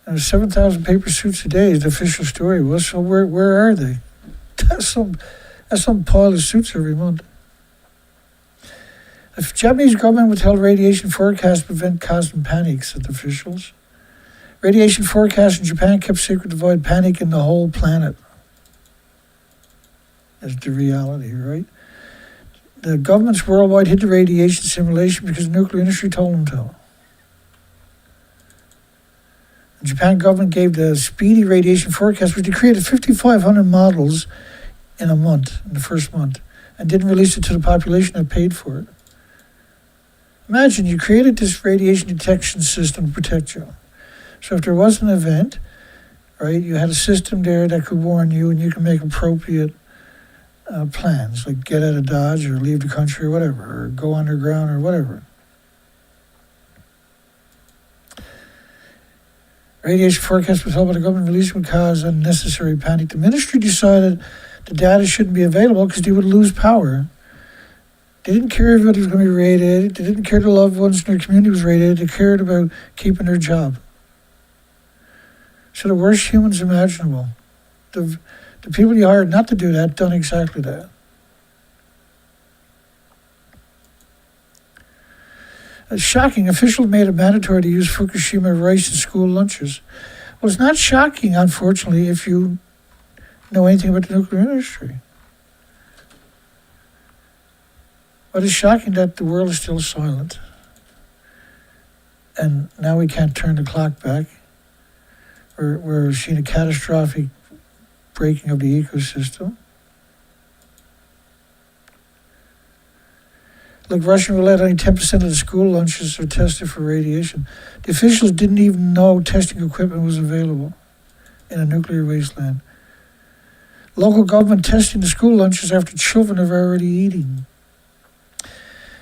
And 7,000 paper suits a day is the official story was. So where are they? That's some pile of suits every month. The Japanese government withheld radiation forecasts to prevent causing panic, said officials. Radiation forecasts in Japan kept secret to avoid panic in the whole planet. That's the reality, right? The governments worldwide hid the radiation simulation because the nuclear industry told them to. The Japan government gave the speedy radiation forecast, which they created 5,500 models in the first month, and didn't release it to the population that paid for it. Imagine you created this radiation detection system to protect you. So if there was an event, right, you had a system there that could warn you, and you can make appropriate plans, like get out of Dodge or leave the country or whatever, or go underground or whatever. Radiation forecast was held by the government release would cause unnecessary panic. The ministry decided the data shouldn't be available because they would lose power. They didn't care if it was going to be radiated. They didn't care the loved ones in their community was radiated. They cared about keeping their job. So the worst humans imaginable. The people you hired not to do that done exactly that. It's shocking. Officials made it mandatory to use Fukushima rice in school lunches. Well, it's not shocking, unfortunately, if you know anything about the nuclear industry. But it's shocking that the world is still silent. And now we can't turn the clock back. We're seeing a catastrophic breaking of the ecosystem. Like Russian roulette, only 10% of the school lunches are tested for radiation. The officials didn't even know testing equipment was available in a nuclear wasteland. Local government testing the school lunches after children are already eating.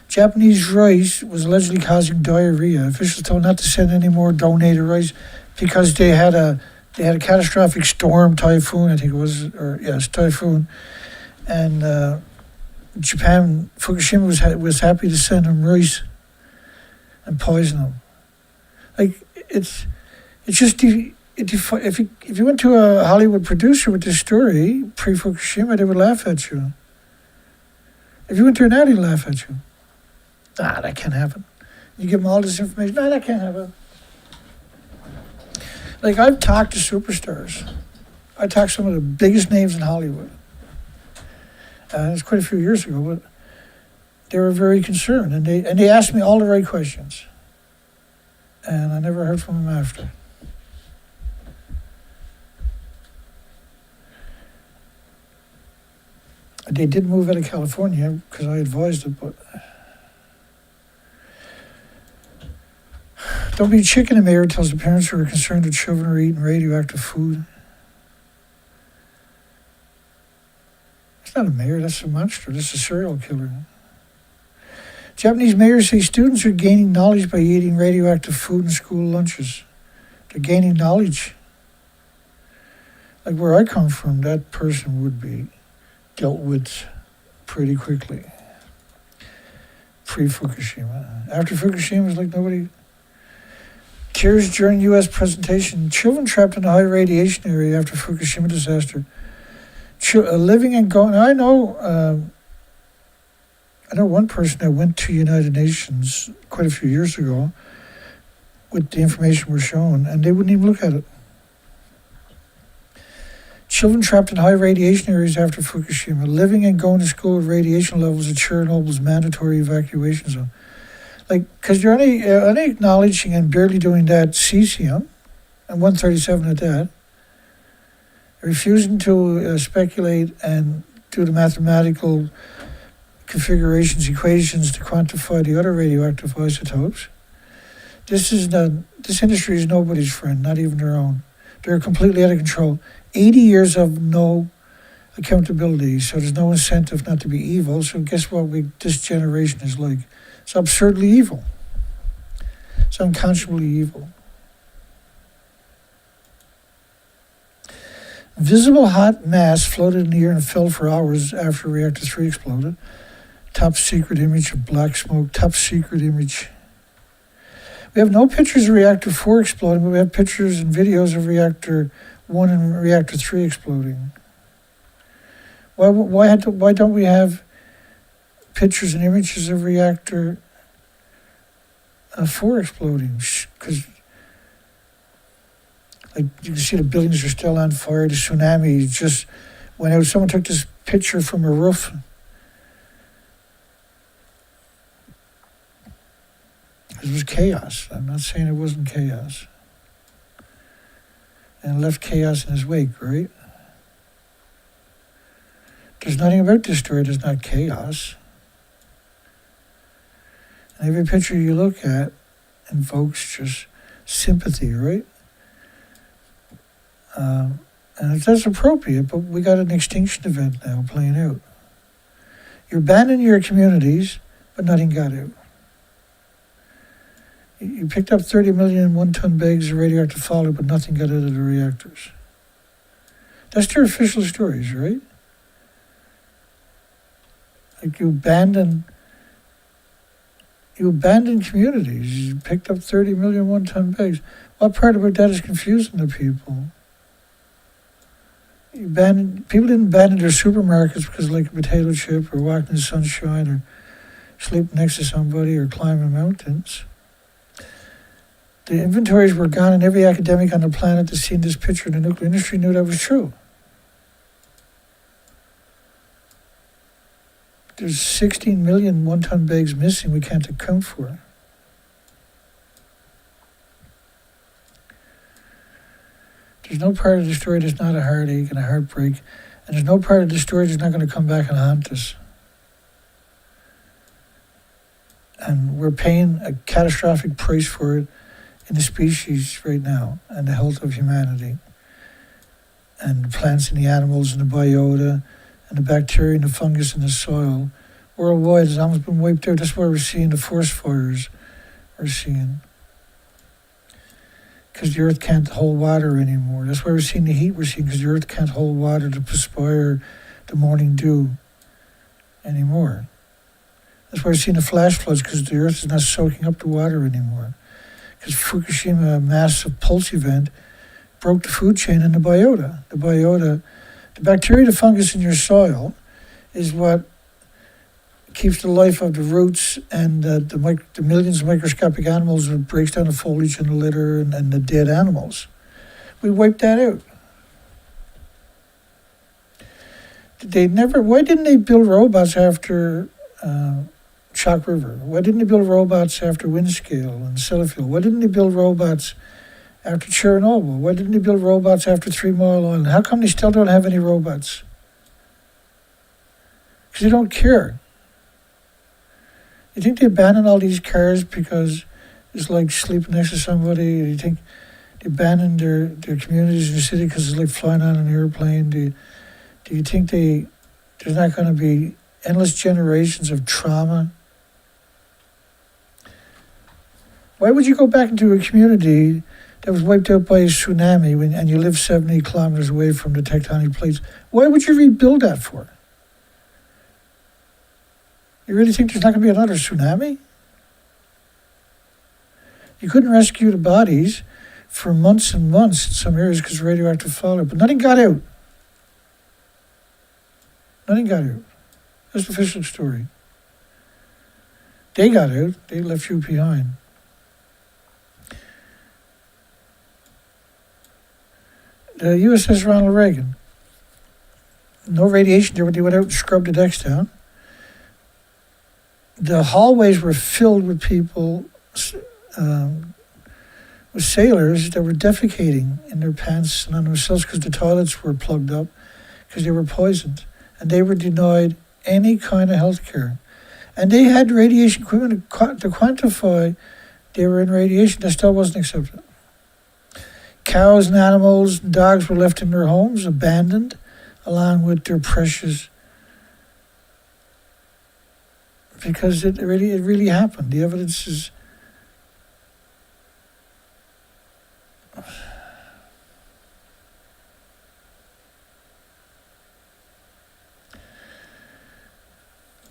Japanese rice was allegedly causing diarrhea. Officials told not to send any more donated rice because they had a catastrophic storm, typhoon, I think it was, typhoon, and Japan, Fukushima was happy to send them rice and poison them. Like it's just if you went to a Hollywood producer with this story pre-Fukushima, they would laugh at you. If you went to an ad, they'd laugh at you. Nah, that can't happen. You give them all this information. Nah, that can't happen. Like I've talked to superstars. I talked to some of the biggest names in Hollywood. It's quite a few years ago, but they were very concerned, and they asked me all the right questions, and I never heard from them after. They did move out of California because I advised it, but don't be chicken. The mayor tells the parents who are concerned that children are eating radioactive food. It's not a mayor, that's a monster. That's a serial killer. Japanese mayors say students are gaining knowledge by eating radioactive food in school lunches. They're gaining knowledge. Like where I come from, that person would be dealt with pretty quickly. Pre-Fukushima. After Fukushima, it was like nobody... Tears during U.S. presentation. Children trapped in a high radiation area after Fukushima disaster. Living and going. I know one person that went to United Nations quite a few years ago with the information we're shown, and they wouldn't even look at it. Children trapped in high radiation areas after Fukushima. Living and going to school with radiation levels at Chernobyl's mandatory evacuation zone. Like, because you're only acknowledging and barely doing that cesium, and 137 at that. Refusing to speculate and do the mathematical configurations, equations to quantify the other radioactive isotopes. This industry is nobody's friend, not even their own. They're completely out of control. 80 years of no accountability, so there's no incentive not to be evil. So guess what this generation is like? It's absurdly evil. It's unconscionably evil. Visible hot mass floated in the air and fell for hours after reactor 3 exploded. Top secret image of black smoke. Top secret image. We have no pictures of reactor 4 exploding, but we have pictures and videos of reactor 1 and reactor 3 exploding. Why don't we have pictures and images of reactor 4 exploding? Because like you can see the buildings are still on fire. The tsunami just went out. Someone took this picture from a roof. It was chaos. I'm not saying it wasn't chaos. And left chaos in his wake, right? There's nothing about this story that's not chaos. And every picture you look at invokes just sympathy, right? And that's appropriate, but we got an extinction event now playing out. You're abandoning your communities, but nothing got out. You picked up 30 million 1-ton bags of radioactive fallout, but nothing got out of the reactors. That's their official stories, right? Like you abandon communities. You picked up 30 million 1-ton bags. What part about that is confusing to people? People didn't abandon their supermarkets because like a potato chip or walking in the sunshine or sleeping next to somebody or climbing mountains. The inventories were gone, and every academic on the planet that's seen this picture in the nuclear industry knew that was true. There's 16 million one-ton bags missing we can't account for. There's no part of the story that's not a heartache and a heartbreak, and there's no part of the story that's not going to come back and haunt us. And we're paying a catastrophic price for it in the species right now, and the health of humanity, and the plants and the animals and the biota, and the bacteria and the fungus in the soil. Worldwide, it's almost been wiped out. That's why we're seeing the forest fires we're seeing. Because the earth can't hold water anymore. That's why we're seeing the heat we're seeing, because the earth can't hold water to perspire the morning dew anymore. That's why we're seeing the flash floods, because the earth is not soaking up the water anymore. Because Fukushima, a massive pulse event, broke the food chain and the biota. The bacteria, the fungus in your soil is what keeps the life of the roots and the millions of microscopic animals that breaks down the foliage and the litter and the dead animals. We wiped that out. Why didn't they build robots after Chalk River? Why didn't they build robots after Windscale and Sellafield? Why didn't they build robots after Chernobyl? Why didn't they build robots after 3 Mile Island? How come they still don't have any robots? Because they don't care. You think they abandoned all these cars because it's like sleeping next to somebody? You think they abandoned their communities in the city because it's like flying on an airplane? Do you think there's not going to be endless generations of trauma? Why would you go back into a community that was wiped out by a tsunami and you live 70 kilometers away from the tectonic plates? Why would you rebuild that for? You really think there's not going to be another tsunami? You couldn't rescue the bodies for months and months in some areas because of radioactive fallout, but nothing got out. Nothing got out. That's the official story. They got out. They left you behind. The USS Ronald Reagan. No radiation there when they went out and scrubbed the decks down. The hallways were filled with people, with sailors that were defecating in their pants and on themselves because the toilets were plugged up because they were poisoned. And they were denied any kind of health care. And they had radiation equipment to quantify they were in radiation. That still wasn't accepted. Cows and animals and dogs were left in their homes, abandoned, along with their precious, because it really happened. The evidence is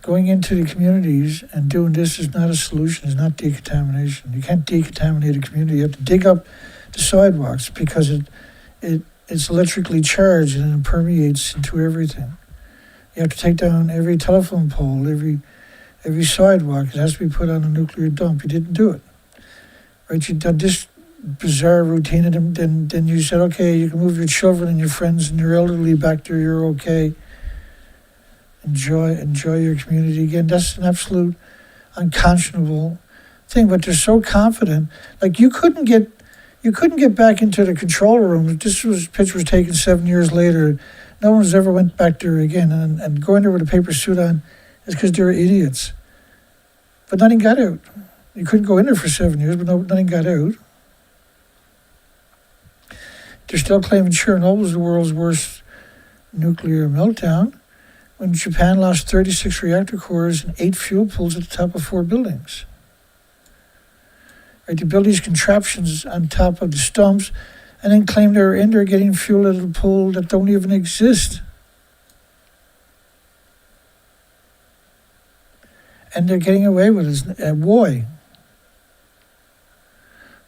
going into the communities and doing this is not a solution. It's not decontamination. You can't decontaminate a community. You have to dig up the sidewalks because it's electrically charged and it permeates into everything. You have to take down every telephone pole, every sidewalk. It has to be put on a nuclear dump. You didn't do it. Right? You done this bizarre routine, and then you said, okay, you can move your children and your friends and your elderly back there. You're okay. Enjoy your community again. That's an absolute unconscionable thing. But they're so confident. Like you couldn't get back into the control room. If this picture was taken 7 years later, no one's ever went back there again. And going there with a paper suit on is because they're idiots. But nothing got out. You couldn't go in there for 7 years, but nothing got out. They're still claiming Chernobyl was the world's worst nuclear meltdown when Japan lost 36 reactor cores and 8 fuel pools at the top of 4 buildings. Right, they build these contraptions on top of the stumps and then claim they're in there getting fuel at a pool that don't even exist. And they're getting away with it. Why?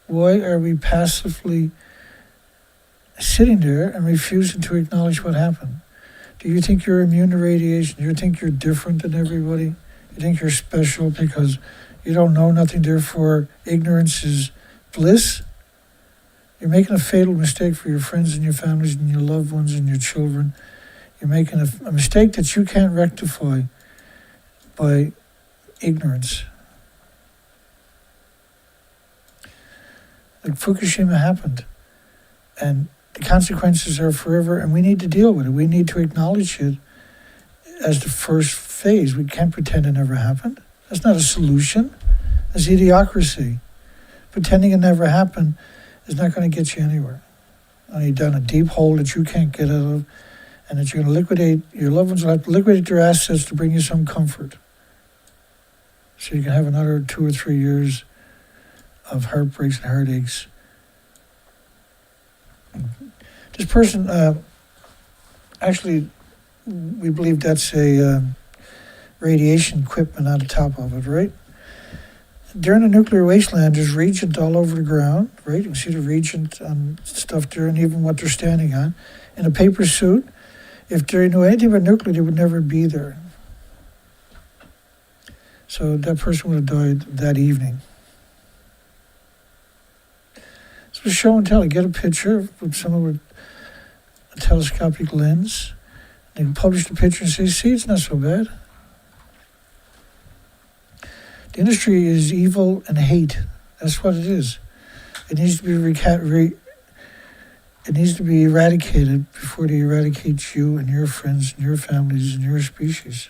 Why are we passively sitting there and refusing to acknowledge what happened? Do you think you're immune to radiation? Do you think you're different than everybody? You think you're special because you don't know nothing, therefore ignorance is bliss. You're making a fatal mistake for your friends and your families and your loved ones and your children. You're making a mistake that you can't rectify by ignorance. Like Fukushima happened, and the consequences are forever, and we need to deal with it. We need to acknowledge it as the first phase. We can't pretend it never happened. That's not a solution. That's idiocracy. Pretending it never happened is not going to get you anywhere. Only down a deep hole that you can't get out of, and that you're going to liquidate, your loved ones will have to liquidate their assets to bring you some comfort. So you can have another 2 or 3 years of heartbreaks and heartaches. This person, actually, we believe that's a radiation equipment on the top of it, right? During the nuclear wasteland, there's reagent all over the ground, right? You can see the reagent on stuff there and even what they're standing on. In a paper suit, if they knew anything about nuclear, they would never be there. So that person would have died that evening. So show and tell. Get a picture with someone with a telescopic lens. They can publish the picture and say, see, it's not so bad. The industry is evil and hate. That's what it is. It needs to be it needs to be eradicated before they eradicate you and your friends and your families and your species.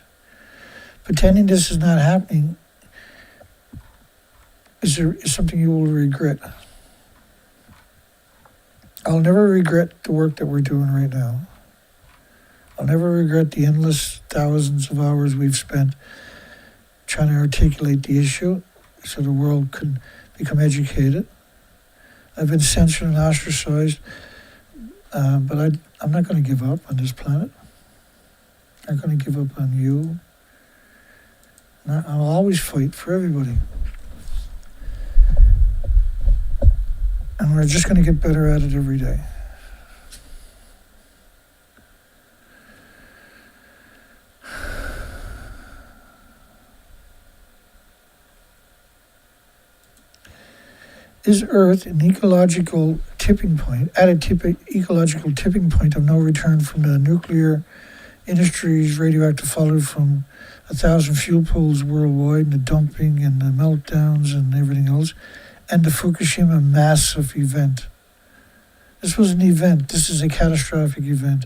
Pretending this is not happening is something you will regret. I'll never regret the work that we're doing right now. I'll never regret the endless thousands of hours we've spent trying to articulate the issue so the world could become educated. I've been censored and ostracized, but I'm not going to give up on this planet. I'm not going to give up on you. I'll always fight for everybody. And we're just going to get better at it every day. Is Earth an ecological tipping point, ecological tipping point of no return from the nuclear industry's radioactive fallout from 1,000 fuel pools worldwide, and the dumping and the meltdowns and everything else, and the Fukushima massive event? This was an event. This is a catastrophic event.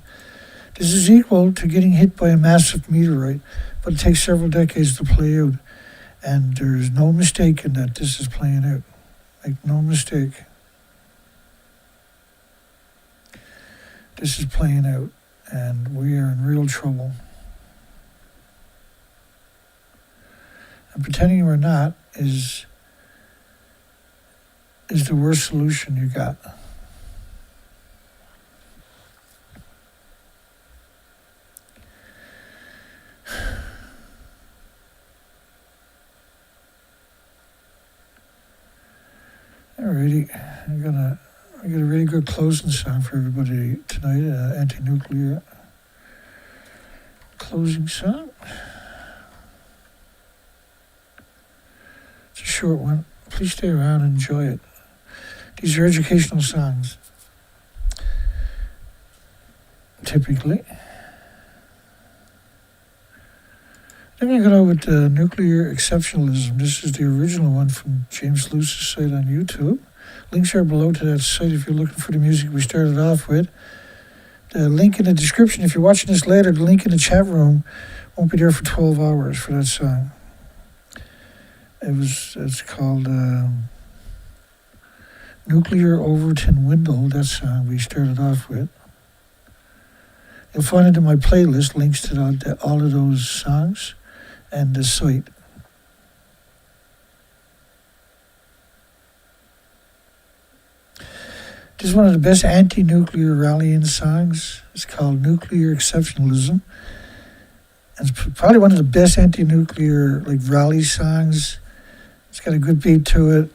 This is equal to getting hit by a massive meteorite, but it takes several decades to play out. And there's no mistake in that this is playing out. Make no mistake. This is playing out, and we are in real trouble. And pretending we're not is the worst solution you got. Alrighty, I got a really good closing song for everybody tonight, anti-nuclear closing song. It's a short one. Please stay around and enjoy it. These are educational songs, typically. I'm going to go with Nuclear Exceptionalism. This is the original one from James Lewis's site on YouTube. Links are below to that site if you're looking for the music we started off with. The link in the description, if you're watching this later, the link in the chat room won't be there for 12 hours for that song. It's called Nuclear Overton Windle, that song we started off with. You'll find it in my playlist, links to all of those songs and the site. This is one of the best anti-nuclear rallying songs. It's called Nuclear Exceptionalism. And it's probably one of the best anti-nuclear rally songs. It's got a good beat to it.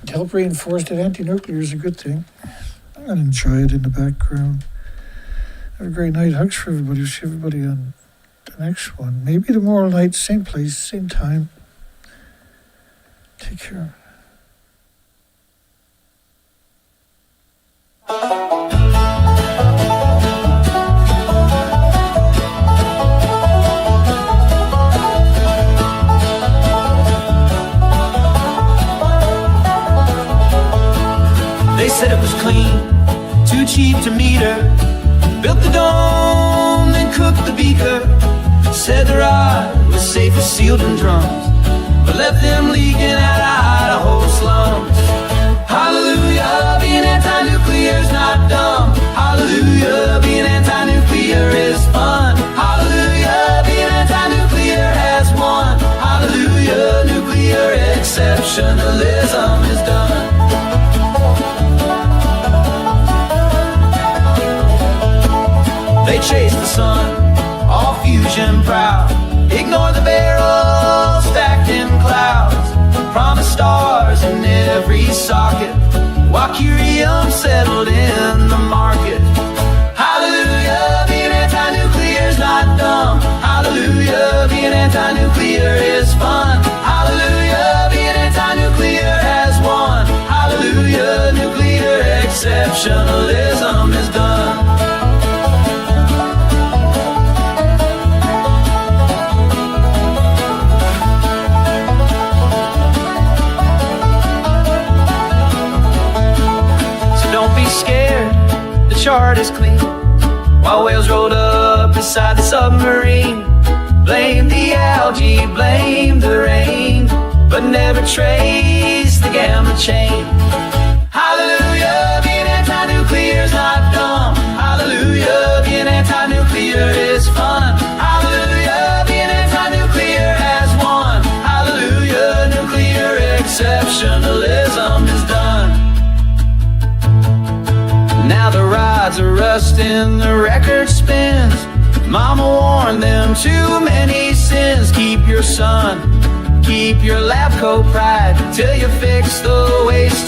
To help reinforce that anti-nuclear is a good thing. I'm going to enjoy it in the background. Have a great night. Hugs for everybody. See everybody on the next one. Maybe tomorrow night, same place, same time. Take care. They said it was clean, too cheap to meter. Built the dome, then cooked the beaker. Said the rod was safer sealed in drums, but left them leaking out of Idaho slums. Hallelujah, being anti-nuclear's not dumb. Hallelujah, being anti-nuclear is fun. Hallelujah, being anti-nuclear has won. Hallelujah, nuclear exceptionalism is done. They chase the sun, all fusion proud. Ignore the barrels stacked in clouds. Promise stars in every socket. While curium settled in the market. Hallelujah, being anti-nuclear's not dumb. Hallelujah, being anti-nuclear is fun. Hallelujah, being anti-nuclear has won. Hallelujah, nuclear exceptionalism is done. Chart is clean while whales rolled up beside the submarine. Blame the algae, blame the rain, but never trace the gamma chain. Hallelujah, being anti-nuclear's not dumb. Hallelujah, being anti-nuclear is fun. Hallelujah, being anti-nuclear has won. Hallelujah, nuclear exceptionalism is done. Now the rods are rusting, the record spins. Mama warned them too many sins. Keep your son, keep your lab coat pride till you fix the waste